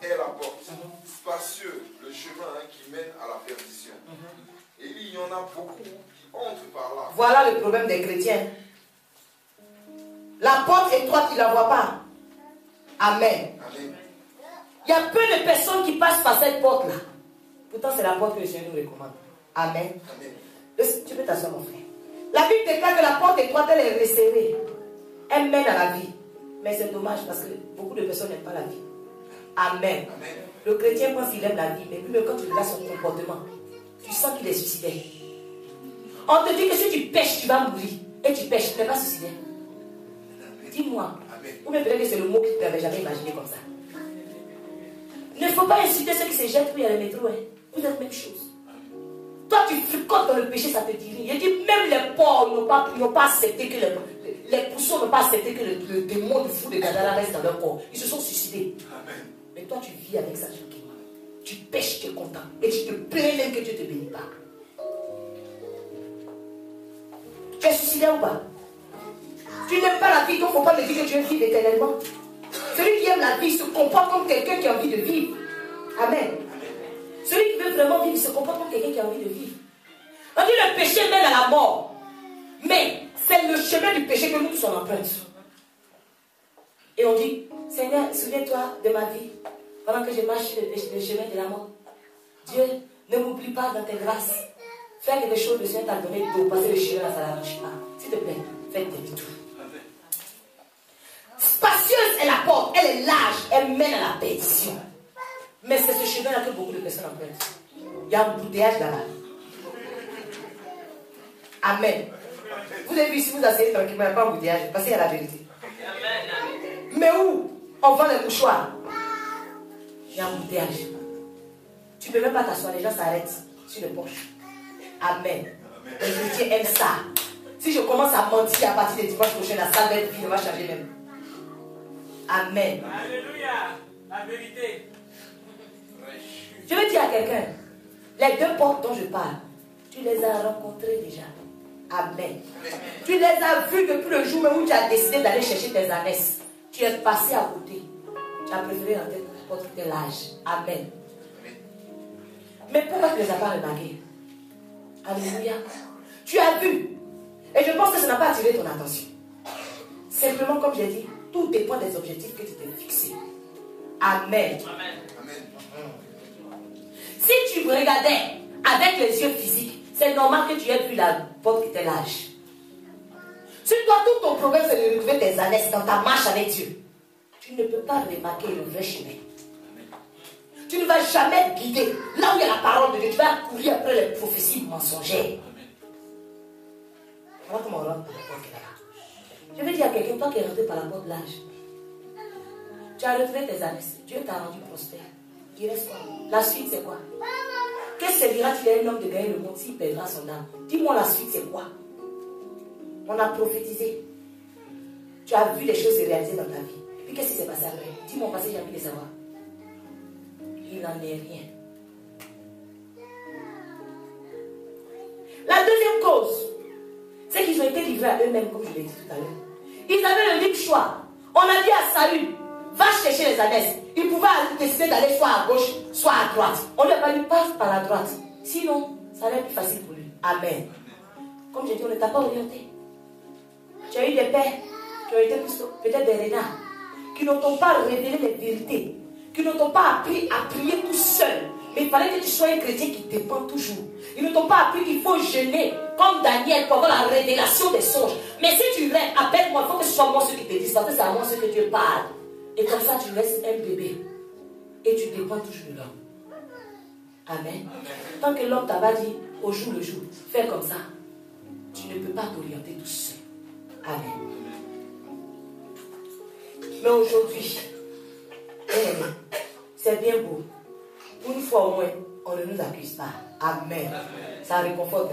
est la porte, spacieux le chemin qui mène à la perdition. Et il y en a beaucoup qui entrent par là. Voilà le problème des chrétiens. La porte étroite, ils ne la voient pas. Amen. Amen. Il y a peu de personnes qui passent par cette porte-là. Pourtant, c'est la porte que le Seigneur nous recommande. Amen. Amen. Tu peux t'asseoir, mon frère. La Bible déclare que la porte étroite, elle est resserrée. Elle mène à la vie. Mais c'est dommage parce que beaucoup de personnes n'aiment pas la vie. Amen. Amen. Le chrétien pense qu'il aime la vie, mais même quand tu regardes son comportement, tu sens qu'il est suicidaire. On te dit que si tu pêches, tu vas mourir. Et tu pêches, tu n'es pas suicidaire. Dis-moi. Ou même peut-être que c'est le mot que tu n'avais jamais imaginé comme ça. Il ne faut pas insulter ceux qui se jettent puis il y a le métro. Hein. Vous êtes la même chose. Toi, tu fricotes dans le péché, ça te dit rien. Il dit même les porcs n'ont pas accepté que les poussons n'ont pas accepté que le démon du fou de Gadara reste dans leur corps. Ils se sont suicidés. Amen. Mais toi, tu vis avec ça tranquillement. Tu pêches, tu es content. Et tu te plains même que Dieu ne te bénit pas. Tu es suicidaire ou pas? Tu n'aimes pas la vie, donc il ne faut pas me dire que tu veux vivre éternellement. Celui qui aime la vie se comporte comme quelqu'un qui a envie de vivre. Amen. Celui qui veut vraiment vivre se comporte comme quelqu'un qui a envie de vivre. On dit le péché mène à la mort. Mais c'est le chemin du péché que nous tous on emprunte. Et on dit, Seigneur, souviens-toi de ma vie. Pendant que je marche le chemin de la mort. Dieu, ne m'oublie pas dans tes grâces. Fais quelque chose, le Seigneur t'a donné d'eau. Parce que le chemin là, ça n'arrange pas. S'il te plaît, fais demi-tour. Spacieuse est la porte, elle est large, elle mène à la perdition. Mais c'est ce chemin-là que beaucoup de personnes empruntent. Il y a un bouteillage là-bas. Amen. Vous avez vu, si vous asseyez tranquillement, il n'y a pas un bouteillage, parce qu'il y a la vérité. Mais où on vend les mouchoirs, il y a un bouteillage. Tu ne peux même pas t'asseoir, les gens s'arrêtent sur les poches. Amen. Les chrétiens aiment ça. Si je commence à mentir à partir de dimanche prochain, la salle va être vide, on va changer même. Amen. Alléluia. La vérité. Je veux dire à quelqu'un, les deux portes dont je parle, tu les as rencontrées déjà. Amen. Tu les as vues depuis le jour où tu as décidé d'aller chercher tes ânesses. Tu es passé à côté. Tu as préféré rentrer dans la porte de l'âge. Amen. Mais pourquoi tu ne les as pas remarquées? Alléluia. Tu as vu. Et je pense que ça n'a pas attiré ton attention. Simplement, comme j'ai dit, tout dépend des objectifs que tu t'es fixés. Amen. Amen. Si tu regardais avec les yeux physiques, c'est normal que tu aies vu la porte qui était large. Si toi, tout ton problème, c'est de retrouver tes ânesses dans ta marche avec Dieu, tu ne peux pas remarquer le vrai chemin. Tu ne vas jamais guider. Là où il y a la parole de Dieu, tu vas courir après les prophéties mensongères. Voilà comment on rentre par la porte là-bas. Je vais dire à quelqu'un, toi qui es rentré par la porte l'âge, tu as retrouvé tes ânesses. Dieu t'a rendu prospère. Il reste quoi? La suite, c'est quoi? Qu'est-ce que dira-t-il à un homme de gagner le monde s'il perdra son âme? Dis-moi la suite, c'est quoi? On a prophétisé. Tu as vu les choses se réaliser dans ta vie. Et puis qu'est-ce qui s'est passé après? Dis-moi, passé, j'ai envie de savoir. Il n'en est rien. La deuxième cause, c'est qu'ils ont été livrés à eux-mêmes, comme je l'ai dit tout à l'heure. Ils avaient le libre choix. On a dit à Saül, va chercher les ânesses. Il pouvait décider d'aller soit à gauche, soit à droite. On lui a pas dit, passe par la droite. Sinon, ça allait être plus facile pour lui. Amen. Comme j'ai dit, on ne t'a pas orienté. Tu as eu des pères qui ont été peut-être des renards, qui ne t'ont pas révélé les vérités, qui ne t'ont pas appris à prier tout seul. Mais il fallait que tu sois un chrétien qui dépend toujours. Ils ne t'ont pas appris qu'il faut jeûner comme Daniel pour avoir la révélation des songes. Mais si tu rêves, appelle-moi, il faut que ce soit moi ceux qui te disent, parce que c'est à moi ceux que Dieu parle. Et comme ça, tu restes un bébé. Et tu dépends toujours de l'homme. Amen. Tant que l'homme t'a pas dit au jour le jour, fais comme ça, tu ne peux pas t'orienter tout seul. Amen. Mais aujourd'hui, c'est bien beau. Une fois au moins, on ne nous accuse pas. Amen. Ça réconforte.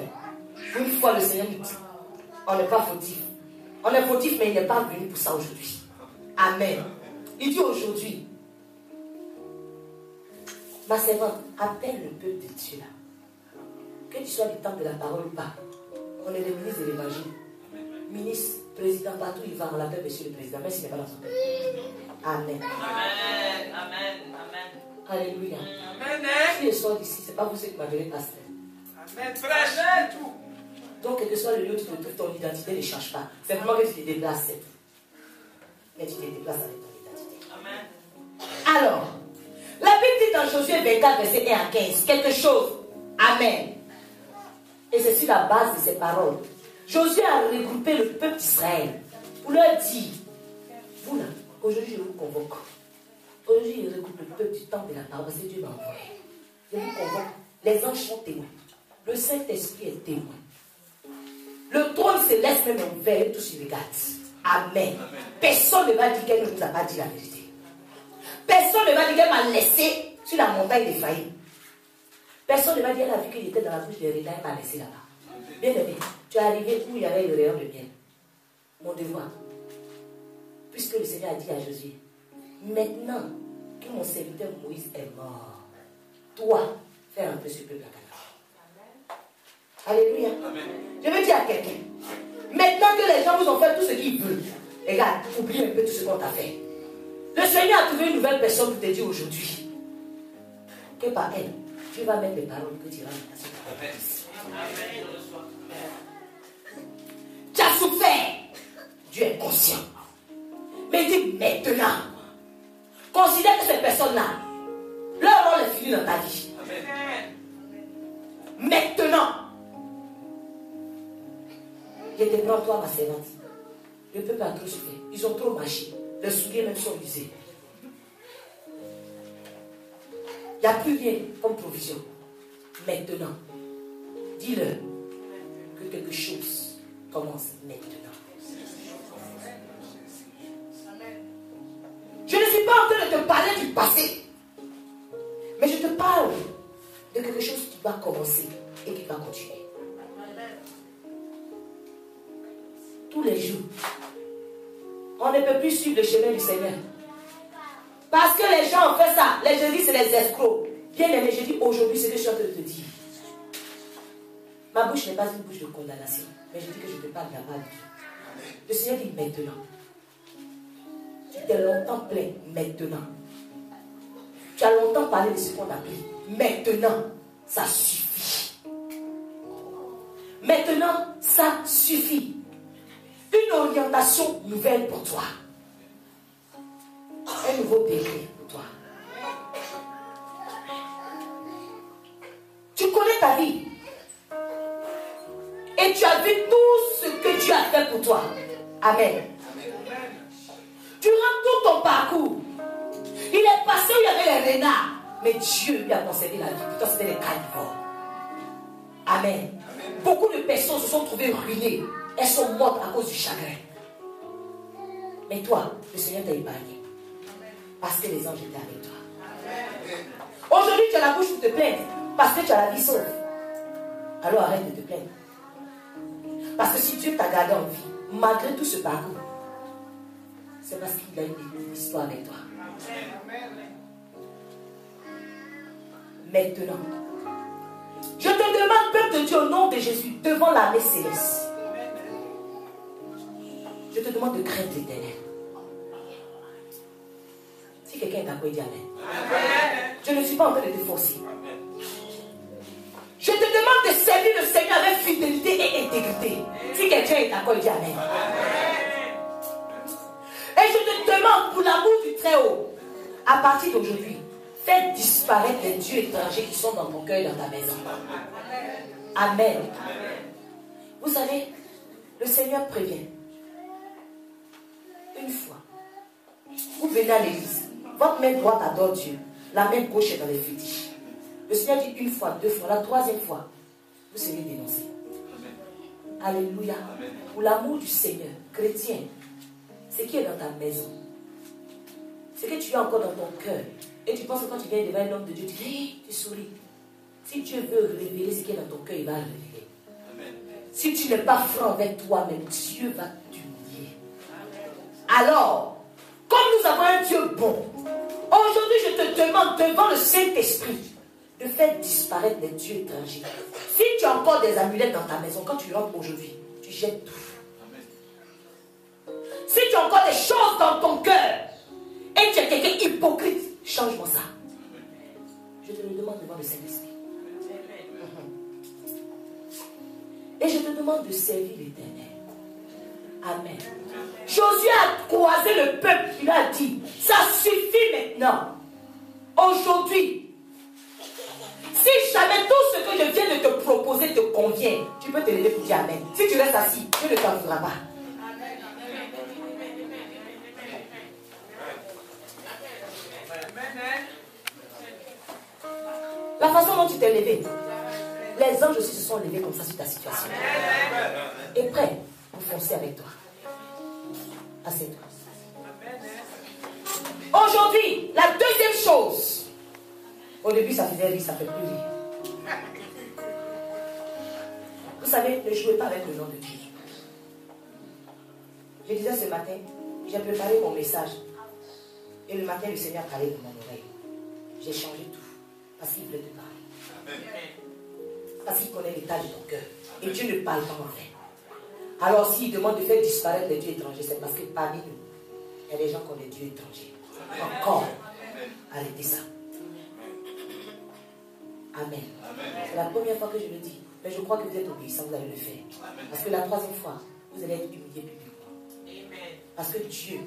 Une fois le Seigneur nous dit, on n'est pas fautif. On est fautif, mais il n'est pas venu pour ça aujourd'hui. Amen. Il dit aujourd'hui, ma servante, appelle le peuple de Dieu là. Que tu sois du temps de la parole ou pas. On est l'église de l'évangile. Ministre, président, partout il va, on l'appelle monsieur le président, même s'il n'est pas dans son peuple. Amen. Amen. Amen. Amen. Alléluia. Amen. Si je sors d'ici, ce n'est pas vous ceux qui m'avez pasteur. Amen. Frère, tout. Donc, quel que soit le lieu où tu te trouves, ton identité ne change pas. Simplement que tu te déplaces, c'est tout. Mais tu te déplaces avec ton identité. Amen. Alors, la Bible dit dans Josué 24, verset 1 à 15, quelque chose. Amen. Et c'est sur la base de ces paroles. Josué a regroupé le peuple d'Israël pour leur dire, vous là, aujourd'hui je vous convoque. Aujourd'hui je regroupe le peuple du temps de la parole, parce que Dieu m'a envoyé. Je vous convoque. Les anges sont témoins. Le Saint-Esprit est témoin. Le trône céleste même est ouvert et tous y regardent. Amen. Amen. Personne ne va dire qu'elle ne nous a pas dit la vérité. Personne ne va dire qu'elle m'a laissé sur la montagne des faillis. Personne ne va dire qu'elle a vu qu'il était dans la bouche des renards et m'a laissé là-bas. Bien aimé, tu es arrivé où il y avait le rayon de miel. Mon devoir, puisque le Seigneur a dit à Josué, maintenant que mon serviteur Moïse est mort, toi, fais un peu ce peuple à Canaan. Alléluia. Amen. Je veux dire à quelqu'un, maintenant que les gens vous ont fait tout ce qu'ils veulent, regarde, oublie un peu tout ce qu'on t'a fait. Le Seigneur a trouvé une nouvelle personne pour te dire aujourd'hui que par elle, tu vas mettre les paroles que tu vas mettre à ce parole. Amen. Tu as souffert. Dieu est conscient. Mais il dit maintenant, considère que ces personnes-là, leur rôle est fini dans ta vie. Amen. Maintenant, je te prends toi, ma servante. Le peuple a trop souffert. Ils ont trop marché. Les souliers même sont usés. Il n'y a plus rien comme provision. Maintenant, dis-leur que quelque chose commence maintenant. Je ne suis pas en train de te parler du passé, mais je te parle de quelque chose qui va commencer et qui va continuer. Tous les jours, on ne peut plus suivre le chemin du Seigneur. Parce que les gens ont fait ça. Les jeudis, c'est les escrocs. Bien aimé, je dis aujourd'hui ce que je suis en train de te dire. Ma bouche n'est pas une bouche de condamnation, mais je dis que je te parle de la part de Dieu. Le Seigneur dit maintenant. Tu t'es longtemps plaint, maintenant. Tu as longtemps parlé de ce qu'on a pris. Maintenant, ça suffit. Maintenant, ça suffit. Une orientation nouvelle pour toi. Un nouveau décret pour toi. Tu connais ta vie. Et tu as vu tout ce que Dieu a fait pour toi. Amen. Durant tout ton parcours, il est passé où il y avait les renards. Mais Dieu lui a concédé la vie. Pourtant, c'était les carnivores. Amen. Beaucoup de personnes se sont trouvées ruinées. Elles sont mortes à cause du chagrin. Mais toi, le Seigneur t'a épargné. Parce que les anges étaient avec toi. Aujourd'hui, tu as la bouche pour te plaindre. Parce que tu as la vie sauve. Alors arrête de te plaindre. Parce que si Dieu t'a gardé en vie, malgré tout ce parcours, c'est parce qu'il a une histoire avec toi. Maintenant, je te demande, peuple de Dieu, au nom de Jésus, devant l'armée céleste, je te demande de craindre l'Éternel. Si quelqu'un est d'accord, il dit Amen. Je ne suis pas en train de te forcer. Je te demande de servir le Seigneur avec fidélité et intégrité. Si quelqu'un est d'accord, il dit Amen. Et je te demande, pour l'amour du Très-Haut, à partir d'aujourd'hui, fais disparaître les dieux étrangers qui sont dans ton cœur et dans ta maison. Amen. Vous savez, le Seigneur prévient. Une fois, vous venez à l'église, votre main droite adore Dieu, la main gauche est dans les fétiches. Le Seigneur dit une fois, deux fois, la troisième fois, vous serez dénoncé. Alléluia. Pour l'amour du Seigneur, chrétien, ce qui est dans ta maison, ce que tu as encore dans ton cœur, et tu penses que quand tu viens devant un homme de Dieu, tu dis, hey, tu souris. Si Dieu veut révéler ce qui est dans ton cœur, il va le révéler. Amen. Si tu n'es pas franc avec toi-même, Dieu va t'humilier. Alors, comme nous avons un Dieu bon, aujourd'hui je te demande devant le Saint-Esprit de faire disparaître les dieux étrangers. Si tu as encore des amulettes dans ta maison, quand tu rentres aujourd'hui, tu jettes tout. Amen. Si tu as encore des choses dans ton cœur, et tu es quelqu'un hypocrite, change-moi ça. Je te le demande devant le Saint-Esprit. Et je te demande de servir l'Éternel. Amen. Josué a croisé le peuple, il a dit, ça suffit maintenant. Aujourd'hui, si jamais tout ce que je viens de te proposer te convient, tu peux te lever pour dire Amen. Si tu restes assis, Dieu ne t'enverra pas. La façon dont tu t'es levé, les anges aussi se sont levés comme ça sur ta situation. Et prêts pour foncer avec toi. Assieds-toi. Aujourd'hui, la deuxième chose. Au début, ça faisait rire, ça fait plus rire. Vous savez, ne jouez pas avec le nom de Dieu. Je disais ce matin, j'ai préparé mon message. Et le matin, le Seigneur parlait dans mon oreille. J'ai changé tout. Parce qu'il veut te parler. Parce qu'il connaît l'état de ton cœur. Et Dieu ne parle pas en vain. Alors s'il demande de faire disparaître les dieux étrangers, c'est parce que parmi nous, il y a des gens qui ont des dieux étrangers. Encore. Arrêtez ça. Amen. C'est la première fois que je le dis. Mais je crois que vous êtes obéissants, vous allez le faire. Parce que la troisième fois, vous allez être humiliés publiquement. Parce que Dieu,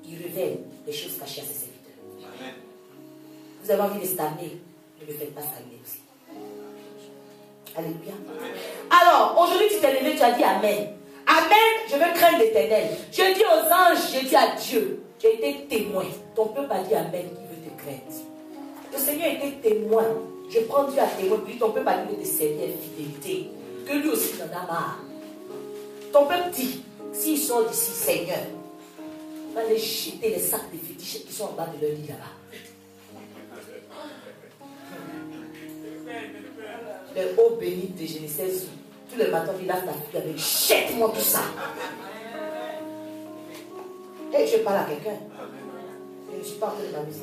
il révèle les choses cachées à ses serviteurs. Amen. Vous avez envie de stagner, ne le faites pas stagner aussi. Alléluia. Alors, aujourd'hui tu t'es levé, tu as dit Amen. Amen, je veux craindre l'Éternel. Je dis aux anges, je dis à Dieu, tu as été témoin. Ton peuple a dit Amen, qui veut te craindre. Le Seigneur était témoin. Je prends Dieu à témoin, puis ton peuple a dit de te servir avec fidélité. Que lui aussi n'en a marre. Ton peuple dit, s'il sort d'ici, Seigneur, va les jeter les sacs de fétiches qui sont en bas de leur lit là-bas. Le haut béni de Genesis, tous les matins, il lave la fille avec jette-moi tout ça. Et je parle à quelqu'un. Je ne suis pas en train de m'amuser.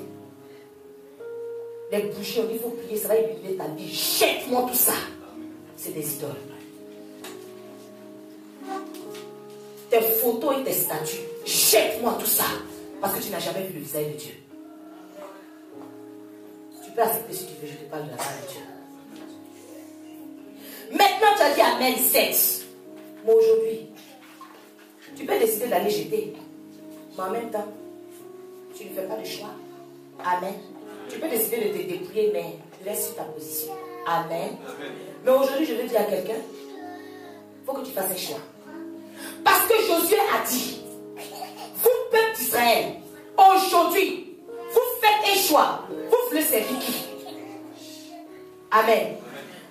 Les bougies, on dit il faut prier, ça va illuminer ta vie. Jette-moi tout ça. C'est des idoles. Tes photos et tes statues, jette-moi tout ça. Parce que tu n'as jamais vu le visage de Dieu. Tu peux accepter si tu veux, je te parle de la part de Dieu. Maintenant, tu as dit Amen 7. Mais aujourd'hui, tu peux décider d'aller jeter. Mais en même temps, tu ne fais pas de choix. Amen. Tu peux décider de te dépouiller, mais reste sur ta position. Amen. Mais aujourd'hui, je veux dire à quelqu'un, il faut que tu fasses un choix. Parce que Josué a dit, vous, peuple d'Israël, aujourd'hui, vous faites un choix. Vous voulez servir qui? Amen.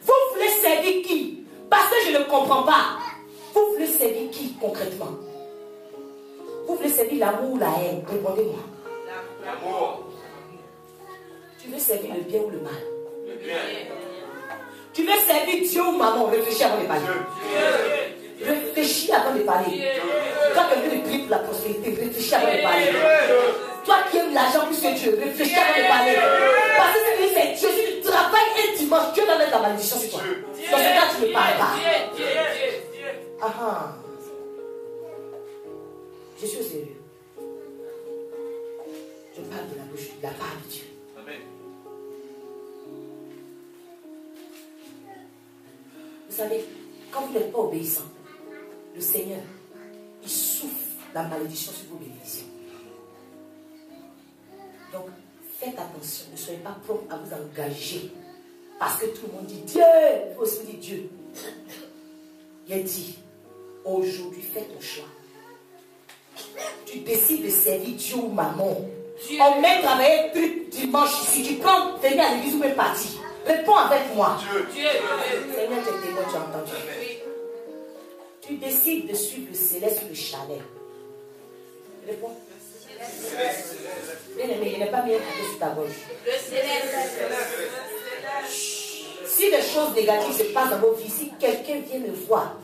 Vous voulez servir qui? Parce que je ne comprends pas. Vous voulez servir qui concrètement? Vous voulez servir l'amour ou la haine? Répondez-moi. L'amour. Tu veux servir le bien ou le mal? Le bien. Tu veux servir Dieu ou maman? Réfléchis avant de parler. Réfléchis avant de parler. Toi qui veux prier pour la prospérité, réfléchis avant de parler. Toi qui aimes l'argent plus que Dieu, réfléchis avant de parler. Parce que c'est Dieu. Si tu travailles un dimanche, Dieu va mettre la malédiction sur toi. Dans ce cas, tu ne parles pas. Ah, je suis sérieux. Je parle de la bouche, de la part de Dieu. Amen. Vous savez, quand vous n'êtes pas obéissant, le Seigneur, il souffle la malédiction sur vos bénédictions. Donc, faites attention, ne soyez pas prompt à vous engager. Parce que tout le monde dit Dieu, vous aussi dites Dieu. Il a dit, aujourd'hui, fais ton choix. Tu décides de servir Dieu ou maman. On met travailler truc dimanche ici. Tu prends, venir à l'église ou même partir. Réponds avec moi. Dieu. Seigneur, t'es témoin, tu as entendu. Tu décides de suivre le céleste ou le chalet. Réponds. Bien aimé, il n'est pas bien tapé sur ta gauche. Si des choses négatives se passent dans vos vies, si quelqu'un vient me voir,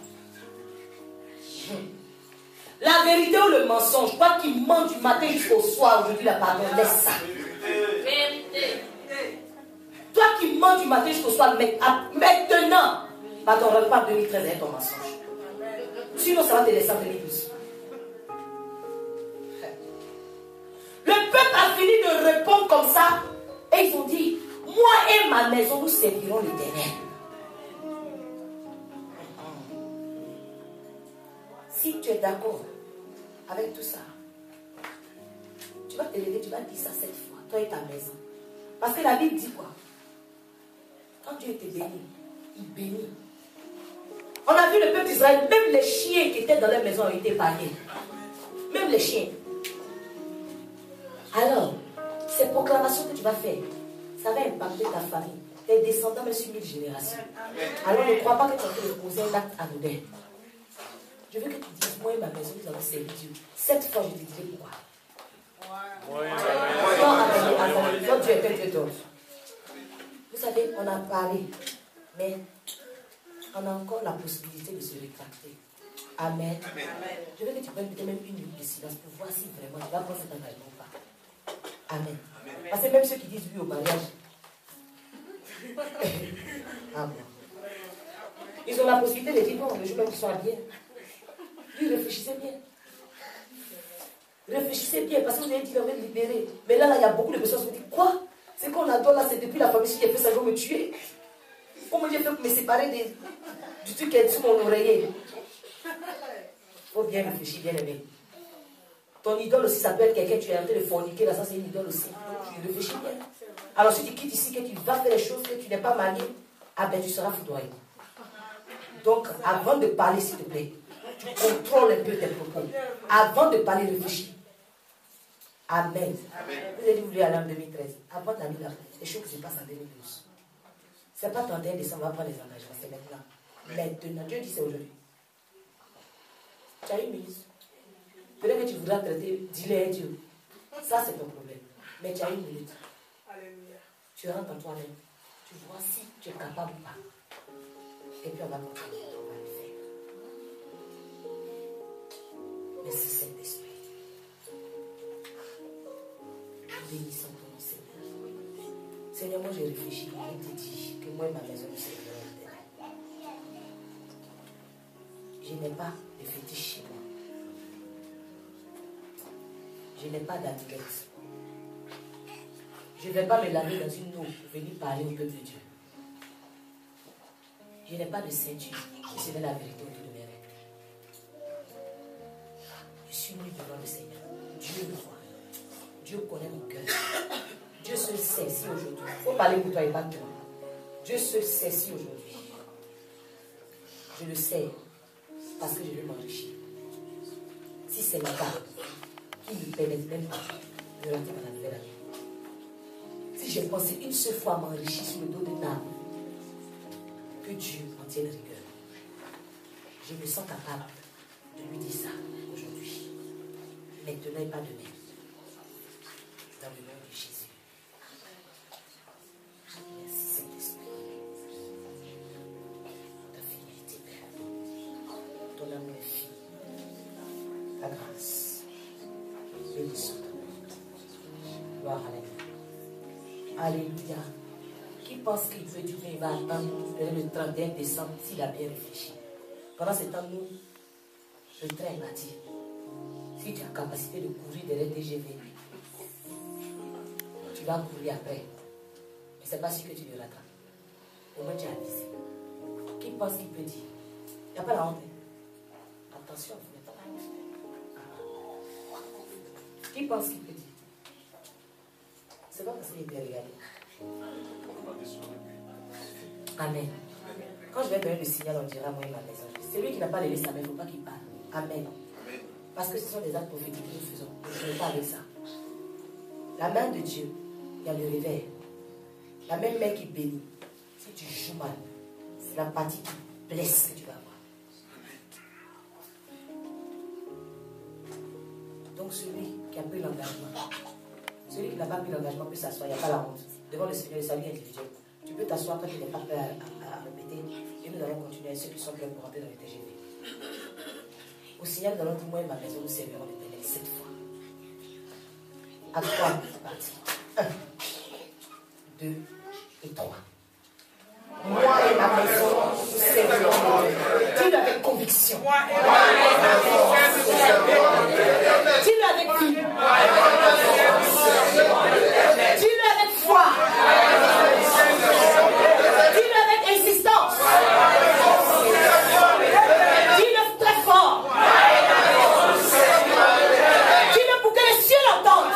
la vérité ou le mensonge, toi qui mens du matin jusqu'au soir, aujourd'hui la pardon, laisse ça. Toi qui mens du matin jusqu'au soir, maintenant, pardon, on ne pas 2013 avec ton mensonge. Sinon, ça va te laisser en 2012. Le peuple a fini de répondre comme ça. Et ils ont dit, moi et ma maison, nous servirons l'Éternel. Si tu es d'accord avec tout ça, tu vas te lever, tu vas dire ça 7 fois, toi et ta maison. Parce que la Bible dit quoi? Quand Dieu te bénit, il bénit. On a vu le peuple d'Israël, même les chiens qui étaient dans leur maison ont été épargnés. Même les chiens. Alors, ces proclamations que tu vas faire, ça va impacter ta famille, tes descendants, même sur 1000 générations. Alors ne crois pas que tu vas te poser un acte anodin. Je veux que tu dises, moi et ma maison, nous avons servi Dieu. 7 fois, je te dirai pourquoi. Non, Dieu est un Dieu d'autre. Vous savez, on a parlé, mais on a encore la possibilité de se rétracter. Amen. Je veux que tu prennes peut-être même une minute de silence pour voir si vraiment tu vas prendre cet engagement ou pas. Amen. Parce que même ceux qui disent oui au mariage, amen. Ils ont la possibilité de dire non, le jour même qu'ils soient bien. Lui, réfléchissez bien. Réfléchissez bien, parce que vous avez dit qu'on va libérer. Mais là, il y a beaucoup de personnes qui me disent quoi? C'est qu'on adore là, c'est depuis la famille, si j'ai fait ça, ils vont me tuer. Comment j'ai fait pour me séparer du truc qui est sur mon oreiller? Il faut bien réfléchir, bien aimé. Ton idole aussi, ça peut être quelqu'un, tu es en train de forniquer, là, ça c'est une idole aussi. Donc tu réfléchis bien. Alors si tu quittes ici, que tu vas faire les choses, que tu n'es pas marié, ah ben tu seras foudroyé. Donc avant de parler, s'il te plaît, tu contrôles un peu tes propos. Avant de parler, réfléchis. Amen. Vous avez dit, vous voulez aller en 2013. Avant d'aller là, les choses qui se passent en 2012. Ce n'est pas 31 décembre, on va prendre les engagements, c'est maintenant. Maintenant, Dieu dit c'est aujourd'hui. Tu as une minute. Peut-être que tu voudras traiter, dis-le à Dieu. Ça, c'est ton problème. Mais tu as une minute. Tu rentres en toi-même. Tu vois si tu es capable ou pas. Et puis on va continuer. On va le faire. Merci Saint-Esprit. Bénissons ton nom, Seigneur. Seigneur, moi j'ai réfléchi. Je te dis que moi et ma maison, nous servirons l'Éternel. Je n'ai pas de fétiche chez moi. Je n'ai pas d'amulette. Je ne vais pas me laver dans une eau pour venir parler au peuple de Dieu. Je n'ai pas de ceinture qui serait la vérité autour de mes règles. Je suis nu devant le Seigneur. Dieu me voit. Dieu connaît mon cœur. Dieu seul sait si aujourd'hui. Il faut parler pour toi et pas toi. Dieu seul sait si aujourd'hui. Je le sais parce que je veux m'enrichir. Si c'est le cas, qui ne permet même pas de rentrer dans la nouvelle année. Si j'ai pensé une seule fois à m'enrichir sur le dos de Nam, que Dieu en tienne rigueur. Je me sens capable de lui dire ça aujourd'hui. Maintenant et pas demain. Dans le nom de Jésus. Merci Saint-Esprit. Ta fidélité, Père. Ton amour est fini. La grâce. Bénissons ton nom. Gloire à la Alléluia. Qui pense qu'il peut dire qu'il va attendre le 31 décembre s'il a bien réfléchi? Pendant ce temps, nous, le train m'a dit, si tu as capacité de courir derrière TGV, tu vas courir après. Mais ce n'est pas sûr que tu le rattrapes. Au moins tu as avisé. Qui pense qu'il peut dire? Il n'y a pas la honte. Attention, vous n'êtes pas la honte. Qui pense qu'il peut dire? C'est pas parce qu'il est bien regardé. Amen. Quand je vais donner le signal, on dira moi et ma maison. Celui qui n'a pas levé sa main, il ne faut pas qu'il parle. Amen. Parce que ce sont des actes prophétiques que nous faisons. Je ne veux pas avec ça. La main de Dieu, il y a le réveil. La même main qui bénit. Si tu joues mal, c'est la partie qui blesse que tu vas avoir. Donc celui qui a pris l'engagement, celui qui n'a pas pris l'engagement peut s'asseoir, il n'y a pas la honte. Devant le Seigneur, le salut individuel. Tu peux t'asseoir quand tu n'es pas prêt à répéter. Et nous allons continuer avec ceux qui sont prêts pour rentrer dans le TGV. Au signal, nous allons dire, moi et ma maison, nous servirons l'Éternel 7 fois. À 3, c'est parti. 1, 2 et 3. Moi et ma maison, nous servirons l'Éternel. Dis-le avec conviction. Moi et ma maison, nous servirons l'Éternel. Dis-le avec vie. Dis-le avec foi. Dis-le avec insistance. Dis-le très fort. Dis-le pour que les cieux l'entendent.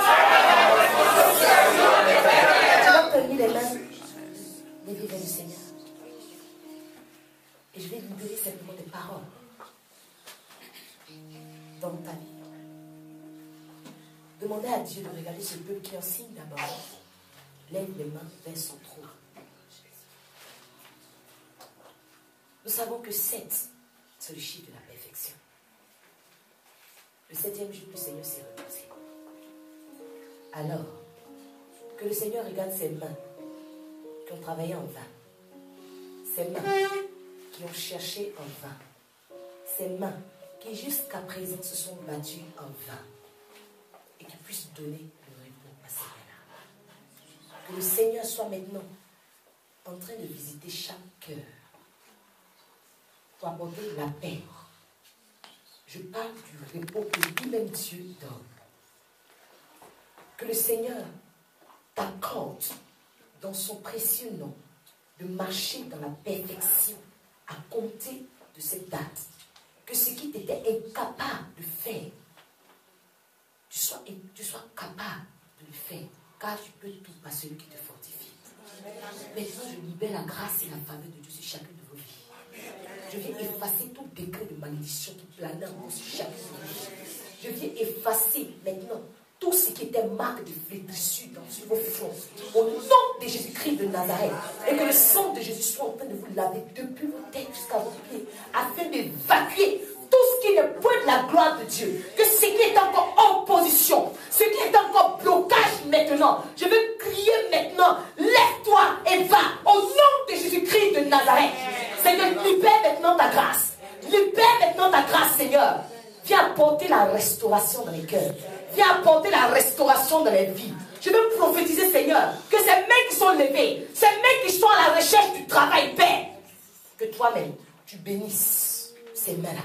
Tu vas tenir les mains des vivants du Seigneur. Et je vais libérer simplement des paroles dans ta vie. Demandez à Dieu de regarder ce peuple qui en signe d'abord. Lève les mains vers son trône. Nous savons que 7, c'est le chiffre de la perfection. Le 7e jour, le Seigneur s'est reposé. Alors, que le Seigneur regarde ses mains qui ont travaillé en vain. Ses mains qui ont cherché en vain. Ses mains qui jusqu'à présent se sont battues en vain. Et qui puissent donner le repos à ces mains-là. Que le Seigneur soit maintenant en train de visiter chaque cœur pour apporter la paix. Je parle du repos que lui-même Dieu donne. Que le Seigneur t'accorde dans son précieux nom de marcher dans la perfection à compter de cette date. Que ce qui t'était incapable de faire, tu sois capable de le faire, car tu peux tout par celui qui te fortifie. Maintenant, je libère la grâce et la faveur de Dieu sur chacune de vos vies. Je viens effacer tout décret de malédiction qui planait en vous sur chacune de vos vies. Je viens effacer maintenant tout ce qui était marque de flétrissure sur vos fronts. Au nom de Jésus-Christ de Nazareth. Et que le sang de Jésus soit en train de vous laver depuis vos têtes jusqu'à vos pieds, afin d'évacuer tout ce qui n'est point de la gloire de Dieu. Que ce qui est encore en position, ce qui est encore blocage maintenant, je veux crier maintenant, lève-toi et va, au nom de Jésus-Christ de Nazareth. Seigneur, libère maintenant ta grâce. Libère maintenant ta grâce, Seigneur. Viens apporter la restauration dans les cœurs. Viens apporter la restauration dans les vies. Je veux prophétiser, Seigneur, que ces mains qui sont levées, ces mains qui sont à la recherche du travail, Père, que toi-même, tu bénisses ces mains-là.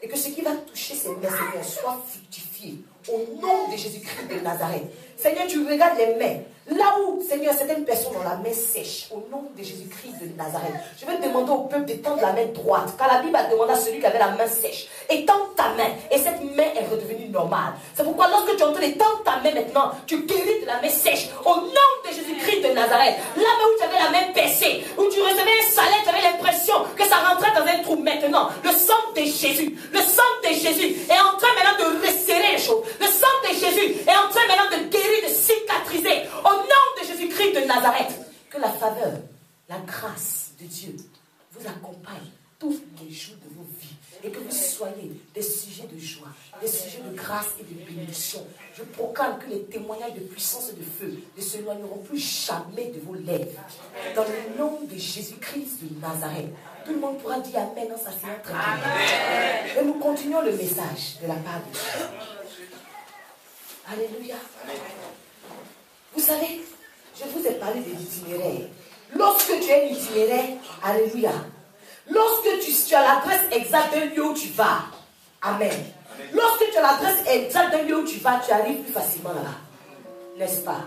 Et que ce qui va toucher ces mains, Seigneur, soit fructifié au nom de Jésus-Christ de Nazareth. Seigneur, tu regardes les mains. Là où, Seigneur, certaines personnes ont la main sèche, au nom de Jésus-Christ de Nazareth, je vais demander au peuple d'étendre la main droite. Car la Bible a demandé à celui qui avait la main sèche, étends ta main. Et cette main est redevenue normale. C'est pourquoi lorsque tu entends étendre ta main maintenant, tu guéris de la main sèche, au nom de Jésus-Christ de Nazareth. Là où tu avais la main percée, où tu recevais un salaire, tu avais l'impression l'impression que ça rentrait dans un trou. Maintenant, le sang de Jésus est en train maintenant de resserrer les choses. Le sang de Jésus est en train maintenant de guérir, de cicatriser. Au nom de Jésus-Christ de Nazareth, que la faveur, la grâce de Dieu vous accompagne tous les jours de vos vies et que vous soyez des sujets de joie, des sujets de grâce et de bénédiction. Je proclame que les témoignages de puissance et de feu ne s'éloigneront plus jamais de vos lèvres. Dans le nom de Jésus-Christ de Nazareth, tout le monde pourra dire Amen en s'asseyant tranquillement. Et nous continuons le message de la part de Dieu. Alléluia. Vous savez, je vous ai parlé de l'itinéraire. Lorsque tu es l'itinéraire, alléluia. Lorsque tu as l'adresse exacte d'un lieu où tu vas, amen. Lorsque tu as l'adresse exacte d'un lieu où tu vas, tu arrives plus facilement là-bas. N'est-ce pas?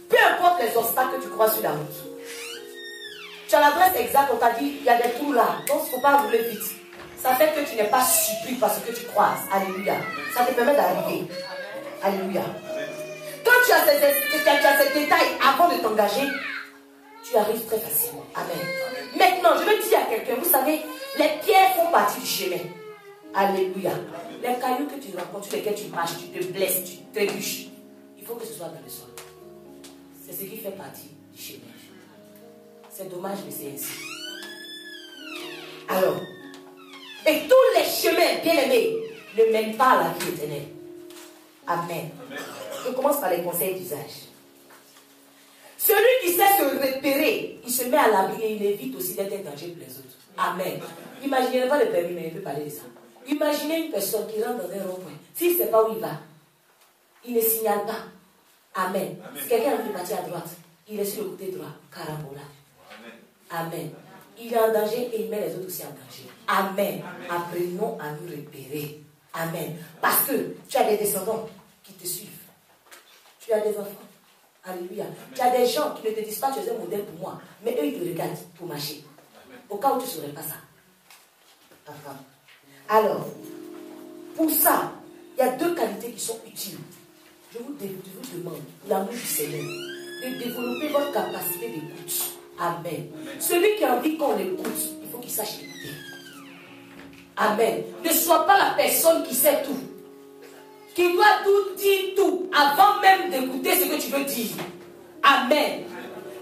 Peu importe les obstacles que tu croises sur la route. Tu as l'adresse exacte, on t'a dit, il y a des trous là, donc il ne faut pas rouler vite. Ça fait que tu n'es pas surpris par ce que tu croises. Alléluia. Ça te permet d'arriver. Alléluia. Quand tu as ces détails avant de t'engager, tu arrives très facilement. Amen. Maintenant, je veux dire à quelqu'un, vous savez, les pierres font partie du chemin. Alléluia. Les cailloux que tu rencontres, sur lesquels tu marches, tu te blesses, tu trébuches. Il faut que ce soit dans le sol. C'est ce qui fait partie du chemin. C'est dommage, mais c'est ainsi. Alors, et tous les chemins, bien aimés, ne mènent pas à la vie éternelle. Amen. Je commence par les conseils d'usage. Celui qui sait se repérer, il se met à l'abri et il évite aussi d'être un danger pour les autres. Amen. Imaginez pas le permis, mais il peut parler de ça. Imaginez une personne qui rentre dans un rond-point. S'il ne sait pas où il va, il ne signale pas. Amen. Si quelqu'un a envie de partir à droite, il est sur le côté droit. Carambola. Amen. Il est en danger et il met les autres aussi en danger. Amen. Apprenons à nous repérer. Amen. Parce que tu as des descendants qui te suivent. Tu as des enfants. Alléluia. Tu as des gens qui ne te disent pas que tu es un modèle pour moi, mais eux ils te regardent pour marcher. Au cas où tu ne saurais pas ça. Alors, pour ça, il y a deux qualités qui sont utiles. Je vous demande, l'amour du Seigneur, de développer votre capacité d'écoute. Amen. Celui qui a envie qu'on l'écoute, il faut qu'il sache écouter. Amen. Ne sois pas la personne qui sait tout, qui doit tout dire tout avant même d'écouter ce que tu veux dire. Amen.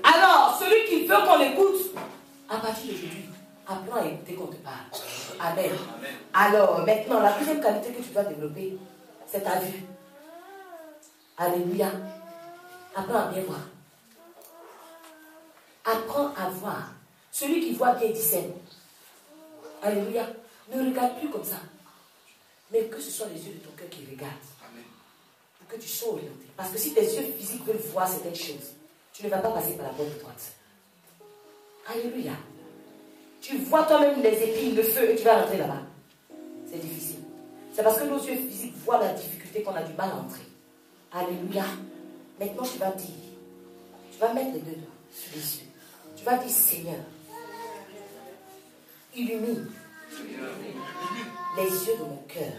Alors, celui qui veut qu'on l'écoute, à partir d'aujourd'hui, apprends à écouter quand on te parle. Amen. Alors, maintenant, la deuxième qualité que tu dois développer, c'est ta vue. Alléluia. Apprends à bien voir. Apprends à voir. Celui qui voit bien discerne. Alléluia. Ne regarde plus comme ça. Mais que ce soit les yeux de ton cœur qui regardent. Pour que tu sois orienté. Parce que si tes yeux physiques veulent voir certaines choses, tu ne vas pas passer par la porte droite. Alléluia. Tu vois toi-même les épines, le feu, et tu vas rentrer là-bas. C'est difficile. C'est parce que nos yeux physiques voient la difficulté qu'on a du mal à entrer. Alléluia. Maintenant, tu vas dire, tu vas mettre les deux doigts sur les yeux. Tu vas dire, Seigneur, illumine les yeux de mon cœur,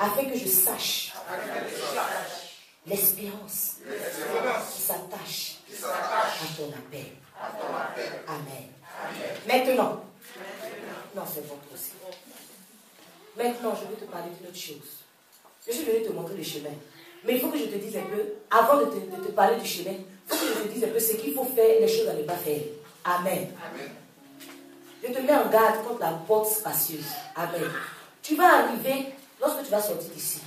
afin que je sache l'espérance qui s'attache à ton appel. Amen. Maintenant, non, c'est bon aussi. Maintenant, je vais te parler d'une autre chose. Je suis venu te montrer le chemin. Mais il faut que je te dise un peu, avant de te parler du chemin, il faut que je te dise un peu ce qu'il faut faire, les choses à ne pas faire. Amen. Je te mets en garde contre la porte spacieuse. Amen. Tu vas arriver, lorsque tu vas sortir d'ici,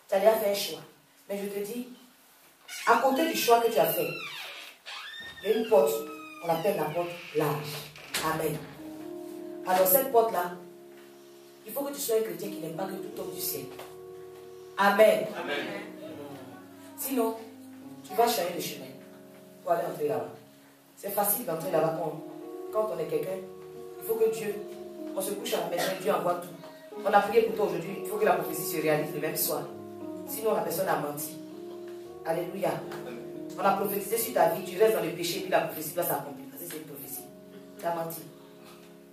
tu as déjà fait un choix. Mais je te dis, à côté du choix que tu as fait, il y a une porte, on l'appelle la porte large. Amen. Alors cette porte-là, il faut que tu sois un chrétien qui n'aime pas que tout tombe du ciel. Amen. Amen. Sinon, tu vas changer de chemin pour aller entrer là-bas. C'est facile d'entrer là-bas quand on est quelqu'un. Il faut que Dieu, on se couche à la maison, Dieu envoie tout. On a prié pour toi aujourd'hui, il faut que la prophétie se réalise le même soir. Sinon, la personne a menti. Alléluia. On a prophétisé sur ta vie, tu restes dans le péché, puis la prophétie doit s'accomplir. Parce que c'est une prophétie. Tu as menti.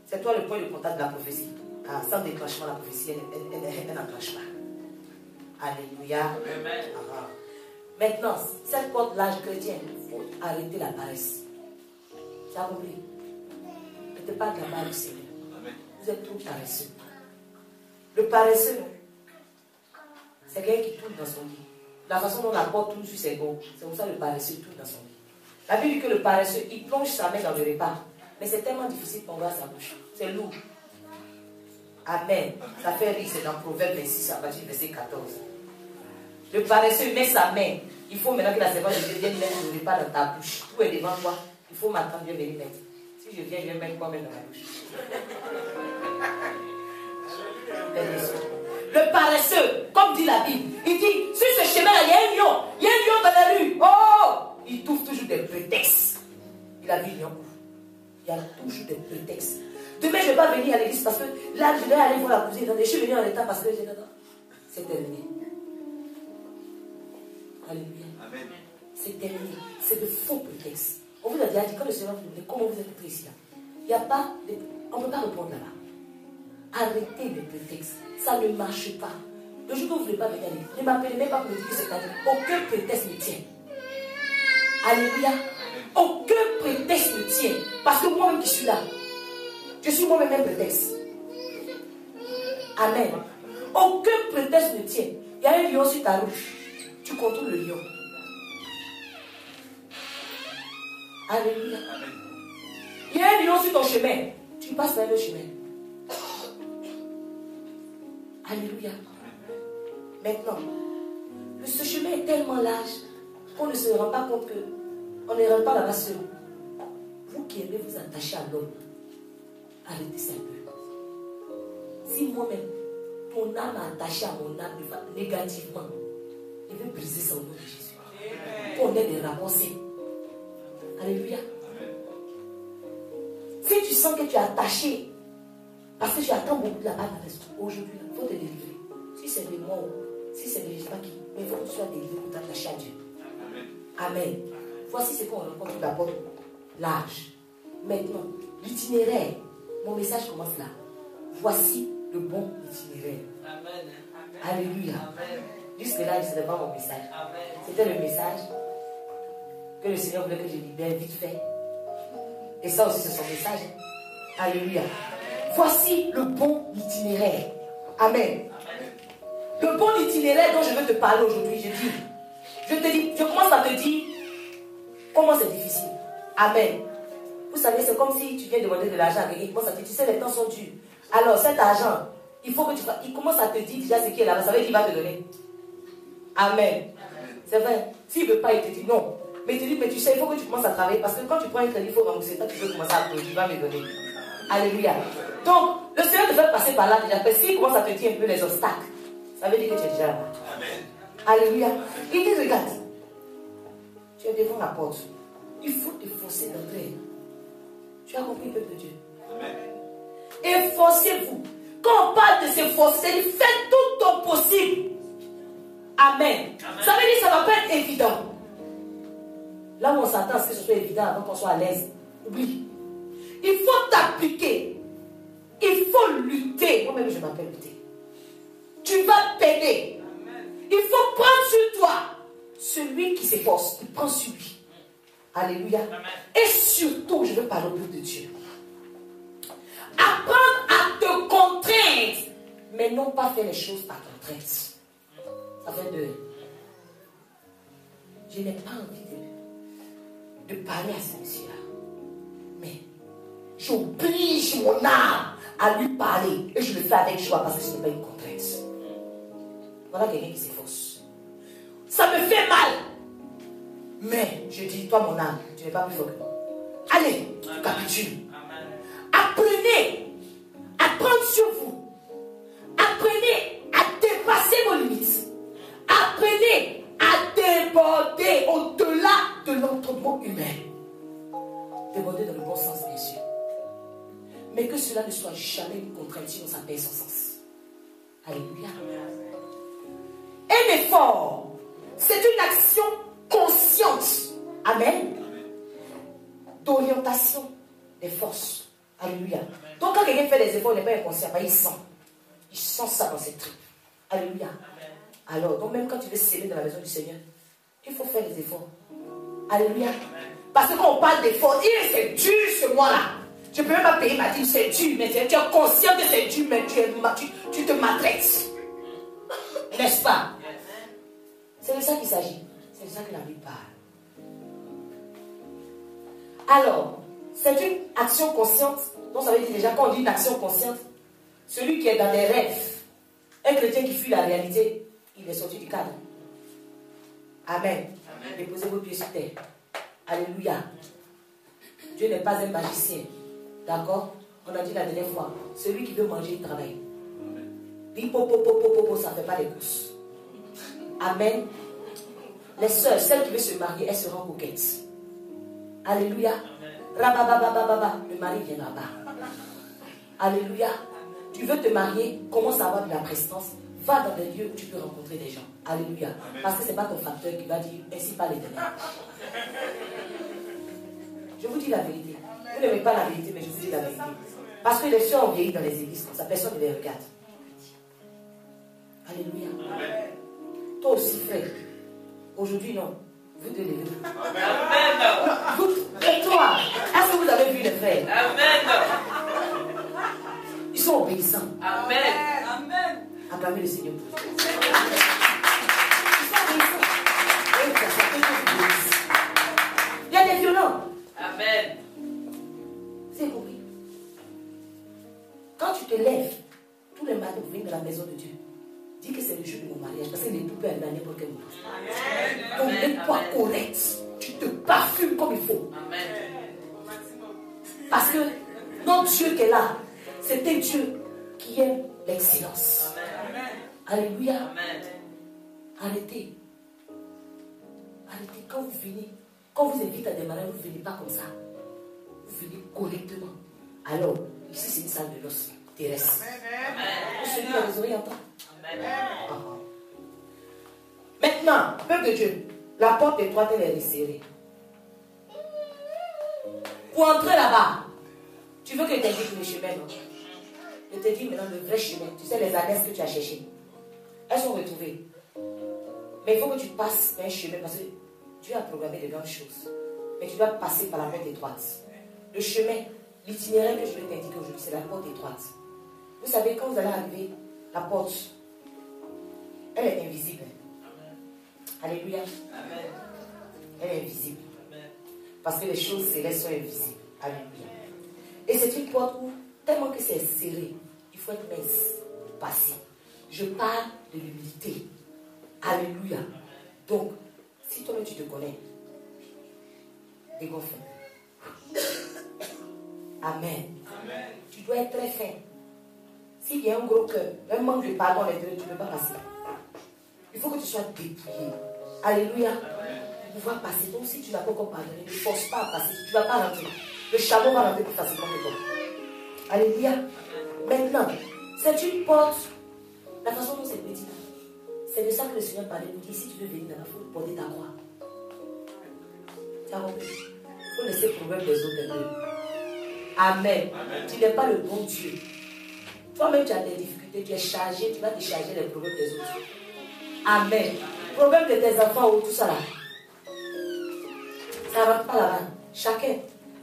C'est toi le point de contact de la prophétie. Ah, sans déclenchement, la prophétie, elle n'enclenche pas. Alléluia. Amen. Maintenant, cette porte-là chrétienne, il faut arrêter la paresse. Tu as compris? Ne te parle là-bas du Seigneur. Vous êtes trop paresseux. Le paresseux, c'est quelqu'un qui tourne dans son lit. La façon dont la porte tourne sur ses gonds, c'est comme ça que le paresseux tourne dans son lit. La Bible dit que le paresseux, il plonge sa main dans le repas. Mais c'est tellement difficile qu'on voit sa bouche. C'est lourd. Amen. Ça fait rire, c'est dans Proverbe 26, à partir du verset 14. Le paresseux met sa main. Il faut maintenant que la servante vienne mettre le repas dans ta bouche. Tout est devant toi. Il faut m'attendre, je vais venir mettre. Si je viens, je vais mettre quoi même dans la bouche. Le paresseux, comme dit la Bible, il dit, sur ce chemin, il y a un lion. Il y a un lion dans la rue. Oh! Il trouve toujours des prétextes. Il a vu le lion. Il y a toujours des prétextes. Demain, je ne vais pas venir à l'église parce que là, je vais aller voir la cousine. Je suis venu en état parce que j'ai dit, c'est terminé. Alléluia. Amen. C'est terminé. C'est de faux prétextes. On vous a déjà dit, quand le Seigneur vous dit, comment vous êtes entré ici là? Il n'y a pas, on ne peut pas répondre là-bas. Arrêtez les prétextes. Ça ne marche pas. Le jour où vous ne voulez pas venir à l'église, ne m'appelez même pas pour me dire que c'est année. Aucun prétexte ne tient. Alléluia. Aucun prétexte ne tient. Parce que moi-même qui suis là, je suis moi-même un prétexte. Amen. Aucun prétexte ne tient. Il y a un lion sur ta route. Tu contrôles le lion. Alléluia. Il y a un lion sur ton chemin. Tu passes vers le chemin. Alléluia. Maintenant, ce chemin est tellement large qu'on ne se rend pas compte que on ne rentre pas là-bas seul. Vous qui aimez vous attacher à l'homme, arrêtez ça un peu. Si moi-même, ton âme est attachée à mon âme négativement, je vais briser ça au nom de Jésus. On ait des rapports sains. Alléluia. Si tu sens que tu es attaché, parce que tu attends beaucoup de la balle aujourd'hui, il faut te délivrer. Si c'est de moi, si c'est de je ne sais pas qui, mais il faut que tu sois délivré pour t'attacher à Dieu. Amen. Voici ce qu'on rencontre la porte large. Maintenant, l'itinéraire. Mon message commence là. Voici le bon itinéraire. Amen. Alléluia. Jusque-là, ce n'est pas mon message. C'était le message que le Seigneur voulait que je libère vite fait. Et ça aussi, c'est son message. Alléluia. Voici le bon itinéraire. Amen. Le bon itinéraire dont je veux te parler aujourd'hui, je commence à te dire comment c'est difficile. Amen. Vous savez, c'est comme si tu viens demander de l'argent à quelqu'un. Il commence à te dire, tu sais, les temps sont durs. Alors, cet argent, il faut que tu fasses. Il commence à te dire déjà ce qui est là-bas. Ça veut dire qu'il va te donner. Amen. C'est vrai. S'il ne veut pas, il te dit non. Mais il te dit, mais tu sais, il faut que tu commences à travailler. Parce que quand tu prends un crédit, il faut rembourser. Toi, tu peux commencer à payer. Tu vas me donner. Alléluia. Donc, le Seigneur te fait passer par là déjà. Parce qu'il commence à te dire un peu les obstacles. Ça veut dire que tu es déjà là-bas. Alléluia. Il dit, regarde. Tu es devant la porte. Il faut te forcer d'entrer. Tu as compris, peuple de Dieu? Amen. Efforcez-vous. Quand on parle de s'efforcer, c'est-à-dire faites tout ton possible. Amen. Ça veut dire que ça ne va pas être évident. Là où on s'attend à ce que ce soit évident avant qu'on soit à l'aise. Oublie. Il faut t'appliquer. Il faut lutter. Moi-même, je m'appelle lutter. Tu vas peiner. Il faut prendre sur toi. Celui qui s'efforce, il prend sur lui. Alléluia. Amen. Et surtout, je veux parler au peuple de Dieu. Apprendre à te contraindre, mais non pas faire les choses par contrainte. Ça fait deux. Je n'ai pas envie de parler à ce monsieur-là. Mais j'oblige mon âme à lui parler. Et je le fais avec joie parce que ce n'est pas une contrainte. Voilà quelqu'un qui s'efforce. Ça me fait mal. Mais je dis, toi mon âme, tu n'es pas plus fort que moi. Allez, capitule. Apprenez à prendre sur vous. Apprenez à dépasser vos limites. Apprenez à déborder au-delà de l'entendement humain. Déborder dans le bon sens, bien sûr. Mais que cela ne soit jamais une contrainte, sinon ça perd son sens. Alléluia. Un effort, c'est une action consciente. Amen. D'orientation des forces. Alléluia. Donc quand quelqu'un fait des efforts, il n'est pas inconscient, il sent. Il sent ça dans ses tripes. Alléluia. Alors, donc même quand tu veux s'aimer dans la maison du Seigneur, il faut faire des efforts. Alléluia. Parce que quand on parle d'effort, c'est dur ce mois-là. Je ne peux même pas payer ma dîme, c'est dur. Mais tu es conscient que c'est dur, mais tu te maltraites. N'est-ce pas? C'est de ça qu'il s'agit. C'est de ça que la Bible parle. Alors, c'est une action consciente. Donc ça veut dire déjà, quand on dit une action consciente, celui qui est dans des rêves, un chrétien qui fuit la réalité, il est sorti du cadre. Amen. Amen. Déposez vos pieds sur terre. Alléluia. Dieu n'est pas un magicien. D'accord? On a dit la dernière fois, celui qui veut manger, il travaille. Pipo, ça ne fait pas les courses. Amen. Les sœurs, celles qui veulent se marier, elles seront coquettes. Alléluia. Rabababababa, le mari vient là-bas. Alléluia. Tu veux te marier, commence à avoir de la prestance. Va dans des lieux où tu peux rencontrer des gens. Alléluia. Parce que ce n'est pas ton facteur qui va dire ainsi par l'Éternel. Je vous dis la vérité. Vous n'aimez pas la vérité, mais je vous dis la vérité. Parce que les soeurs ont vieilli dans les églises comme ça, personne ne les regarde. Alléluia. Toi aussi, frère. Aujourd'hui, non. Vous devez lever. Amen. Et toi, est-ce que vous avez vu les frères? Amen. Ils sont obéissants. Amen. Amen. Acclamez le Seigneur. Ils sont obéissants. Il y a des violents. Amen. C'est compris. Quand tu te lèves, tous les matins, vous venez de la maison de Dieu. Dis que c'est le jour de mon mariage, parce que les poupées elles n'ont n'importe quel moment. Donc, mets-toi correct. Tu te parfumes comme il faut. Amen. Parce que notre Dieu qui est là, c'est un Dieu qui aime l'excellence. Amen. Alléluia. Amen. Arrêtez. Arrêtez. Quand vous venez, quand vous invitez à des mariages, vous ne venez pas comme ça. Vous venez correctement. Alors, ici c'est une salle de noces terrestre. Pour celui qui a les oreilles entend. Maintenant, peuple de Dieu, la porte étroite elle est resserrée. Pour entrer là-bas, tu veux que je t'indique le chemin, non? Je te dis maintenant le vrai chemin. Tu sais les adresses que tu as cherchées. Elles sont retrouvées. Mais il faut que tu passes un chemin parce que Dieu a programmé de grandes choses. Mais tu dois passer par la porte étroite. Le chemin, l'itinéraire que je vais t'indiquer aujourd'hui, c'est la porte étroite. Vous savez, quand vous allez arriver, la porte, elle est invisible. Alléluia. Amen. Elle est invisible. Amen. Parce que les choses célestes sont invisibles. Alléluia. Et c'est une porte où, tellement que c'est serré, il faut être mince pour passer. Je parle de l'humilité. Alléluia. Donc, si toi-même tu te connais, dégonfle. Amen. Amen. Tu dois être très fin. S'il y a un gros cœur, un manque de pardon à l'intérieur, tu ne peux pas passer. Il faut que tu sois dépouillé. Alléluia. Pour pouvoir passer. Donc si tu n'as pas encore pardonné, ne force pas à passer. Tu ne vas pas rentrer. Le charbon va rentrer plus facilement que toi. Alléluia. Maintenant, c'est une porte. La façon dont c'est petit, c'est de ça que le Seigneur parlait. Il dit, si tu veux venir là-bas, il faut porter ta croix. Tu as compris? Il faut laisser le problème des autres un peu. Amen. Amen. Tu n'es pas le bon Dieu. Toi-même, tu as des difficultés, tu es chargé, tu vas décharger les problèmes des autres. Amen. Problème de tes enfants ou tout ça là. Ça ne rentre pas là-bas. Chacun.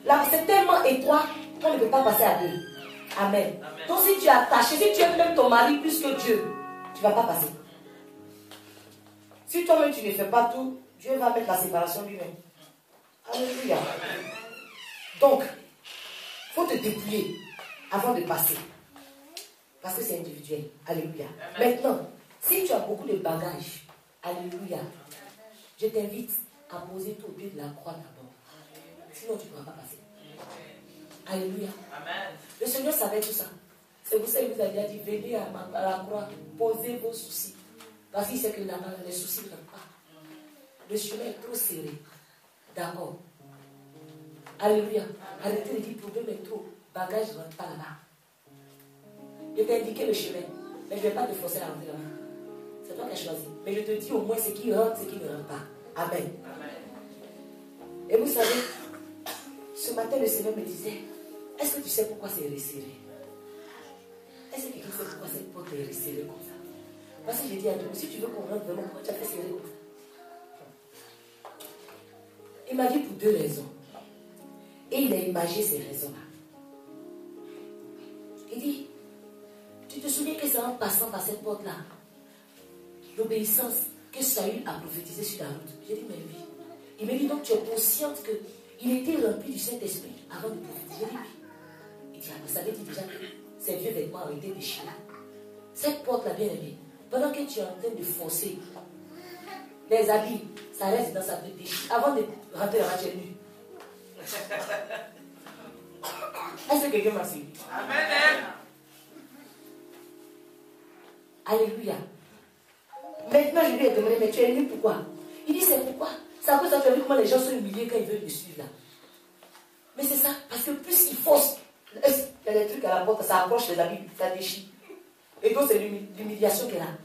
Là, c'est tellement étroit qu'on ne peut pas passer à deux. Amen. Amen. Donc, si tu es attaché, si tu aimes même ton mari plus que Dieu, tu ne vas pas passer. Si toi-même tu ne fais pas tout, Dieu va mettre la séparation lui-même. Alléluia. Amen. Donc, il faut te dépouiller avant de passer. Parce que c'est individuel. Alléluia. Amen. Maintenant, si tu as beaucoup de bagages, alléluia, je t'invite à poser tout au pied de la croix d'abord. Sinon, tu ne pourras pas passer. Alléluia. Amen. Le Seigneur savait tout ça. C'est pour ça qu'il vous a dit, venez à la croix, posez vos soucis. Parce qu'il sait que là-bas, les soucis ne rentrent pas. Le chemin est trop serré. D'accord. Alléluia. Arrêtez de dire, le problème est trop. Bagage ne rentre pas là-bas. Je t'ai indiqué le chemin, mais je ne vais pas te forcer à rentrer là-bas. C'est toi qui as choisi. Mais je te dis au moins ce qui rentre, ce qui ne rentre pas. Amen. Amen. Et vous savez, ce matin, le Seigneur me disait, est-ce que tu sais pourquoi c'est resserré? Est-ce que quelqu'un sait pourquoi cette porte est resserrée comme ça? Parce que j'ai dit à Dieu, si tu veux qu'on rentre vraiment, pourquoi tu as fait serrer comme ça? Il m'a dit pour deux raisons. Et il a imagé ces raisons-là. Il dit, tu te souviens que c'est en passant par cette porte-là, l'obéissance que Saül a prophétisée sur la route. J'ai dit, mais oui. Il me dit, donc tu es consciente qu'il était rempli du Saint-Esprit avant de prophétiser. J'ai dit, oui. Il dit, vous savez déjà que ces vieux vêtements ont été déchirés. Cette porte-là, bien aimée, pendant que tu es en train de forcer les habits, ça reste dans sa petite déchirure. Avant de rentrer dans la nu. Est-ce que quelqu'un m'a suivi? Amen. Alléluia. Maintenant, je lui ai demandé, mais tu es venu pourquoi? Il dit, c'est pourquoi? C'est à cause de ça que tu as vu comment les gens sont humiliés quand ils veulent me suivre là. Mais c'est ça, parce que plus ils forcent, il y a des trucs à la porte, ça approche les habits, ça déchire. Et donc c'est l'humiliation qu'elle a.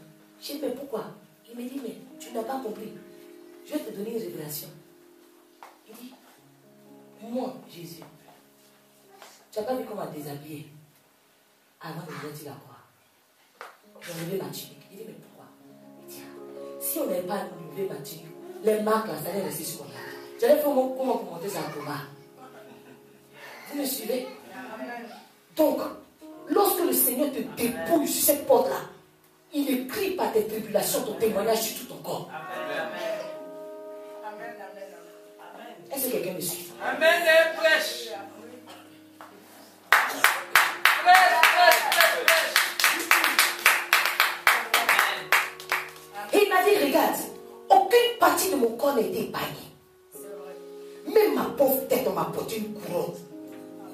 Je dis, mais pourquoi? Il me dit, mais tu n'as pas compris. Je vais te donner une révélation. Il dit, moi, Jésus, tu n'as pas vu comment déshabiller avant de venir la croix. J'ai enlevé ma tunique. Il dit, mais pourquoi? Il dit, si on n'avait pas enlevé ma tunique, les marques là, ça allait rester sur moi. J'allais faire comment pour monter ça pour moi. Vous me suivez? Donc, lorsque le Seigneur te dépouille sur cette porte-là, il écrit par tes tribulations ton témoignage sur tout ton corps. Est-ce que quelqu'un me suit? Amen. Prêche. Et il m'a dit, regarde, aucune partie de mon corps n'a été épargnée. Même ma pauvre tête, on m'a porté une couronne.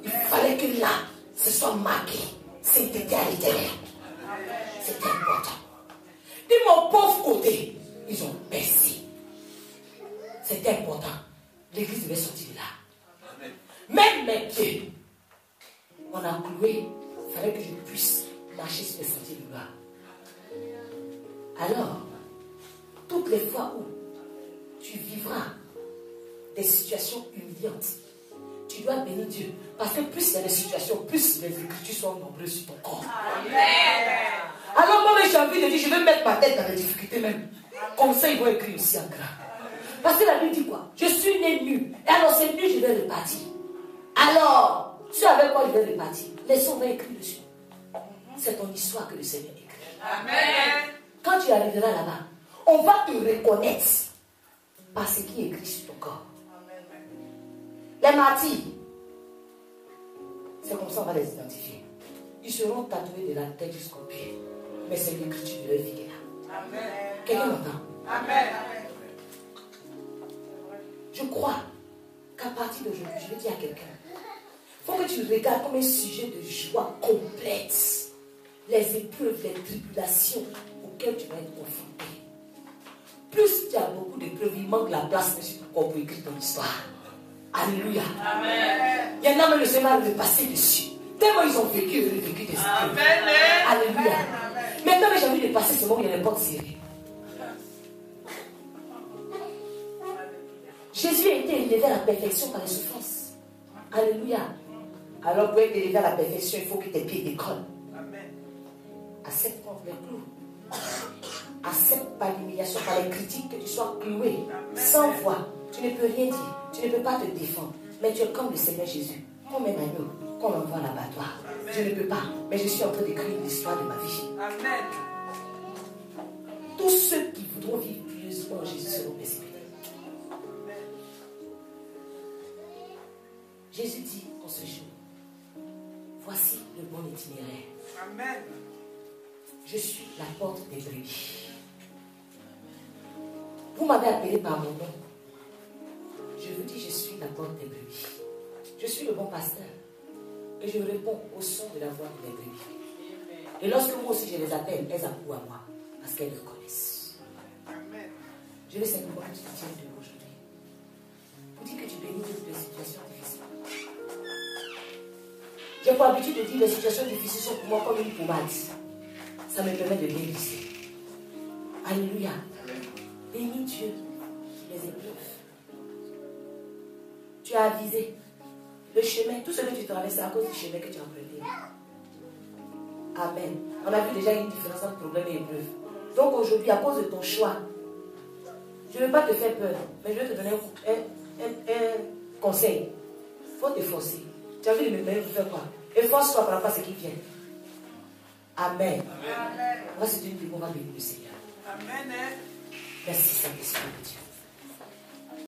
Il fallait que là, ce soit marqué. C'était à l'éternel. C'était important. De mon pauvre côté, ils ont baissé. C'était important. L'église devait sortir de là. Même mes pieds, on a cloué. Il fallait que je puisse marcher sur les sentiers de gloire. Alors, toutes les fois où tu vivras des situations humiliantes, tu dois bénir Dieu. Parce que plus il y a des situations, plus les écritures sont nombreuses sur ton corps. Amen. Alors moi, j'ai envie de dire, je vais mettre ma tête dans les difficultés même. Comme ça, ils vont écrire aussi en gras. Parce que la Bible dit quoi? Je suis né nu. Et alors c'est nu, je vais repartir. Alors, tu avec quoi je vais repartir? Laissons, on va écrire dessus. C'est ton histoire que le Seigneur écrit. Amen. Quand tu arriveras là-bas, on va te reconnaître par ce qui est écrit sur ton corps. Les martyrs, c'est comme ça on va les identifier. Ils seront tatoués de la tête jusqu'au pied. Mais c'est l'écriture de leur vie qui est là. Amen. Quelqu'un m'entend? Amen. Je crois qu'à partir d'aujourd'hui, je vais dire à quelqu'un, il faut que tu regardes comme un sujet de joie complète les épreuves, les tribulations auxquelles tu vas être confronté. Plus tu as beaucoup d'épreuves, il manque la place sur ton corps pour écrire ton histoire. Alléluia. Amen. Il y en a même le Seigneur va repasser dessus. Tellement ils ont vécu des épreuves. Amen. Alléluia. Maintenant, j'ai envie de passer ce moment où il y a les portes serrées. Jésus a été élevé à la perfection par les souffrances. Alléluia. Alors pour être élevé à la perfection, il faut que tes pieds décollent. Accepte contre les clous. Accepte par l'humiliation, par les critiques, que tu sois cloué, sans voix. Tu ne peux rien dire. Tu ne peux pas te défendre. Mais tu es comme le Seigneur Jésus. Comme un agneau, qu'on envoie à l'abattoir. Je ne peux pas. Mais je suis en train d'écrire l'histoire de ma vie. Amen. Tous ceux qui voudront vivre pieusement en Jésus seront persécutés. Jésus dit en ce jour, voici le bon itinéraire. Amen. Je suis la porte des brebis. Vous m'avez appelé par mon nom. Je vous dis, je suis la porte des brebis. Je suis le bon pasteur. Et je réponds au son de la voix de mes brebis. Et lorsque moi aussi je les appelle, elles accourent à moi. Parce qu'elles le connaissent. Amen. Je veux simplement que tu te tiennes de aujourd'hui. Pour dire que tu bénis toutes les situations difficiles. J'ai pour habitude de dire que les situations difficiles sont pour moi comme une pommade. Ça me permet de bien glisser. Alléluia. Bénis Dieu les épreuves. Tu as avisé le chemin, tout ce que tu traverses, c'est à cause du chemin que tu as emprunté. Amen. On a vu déjà une différence entre problème et épreuve. Donc aujourd'hui, à cause de ton choix, je ne veux pas te faire peur, mais je vais te donner un conseil. faut t'efforcer. Tu as vu les mémères, vous faites quoi? Efforce-toi par rapport à ce qui vient. Amen. Amen. Moi, c'est une prière, on va bénir le Seigneur. Amen. Merci, Saint-Esprit de Dieu.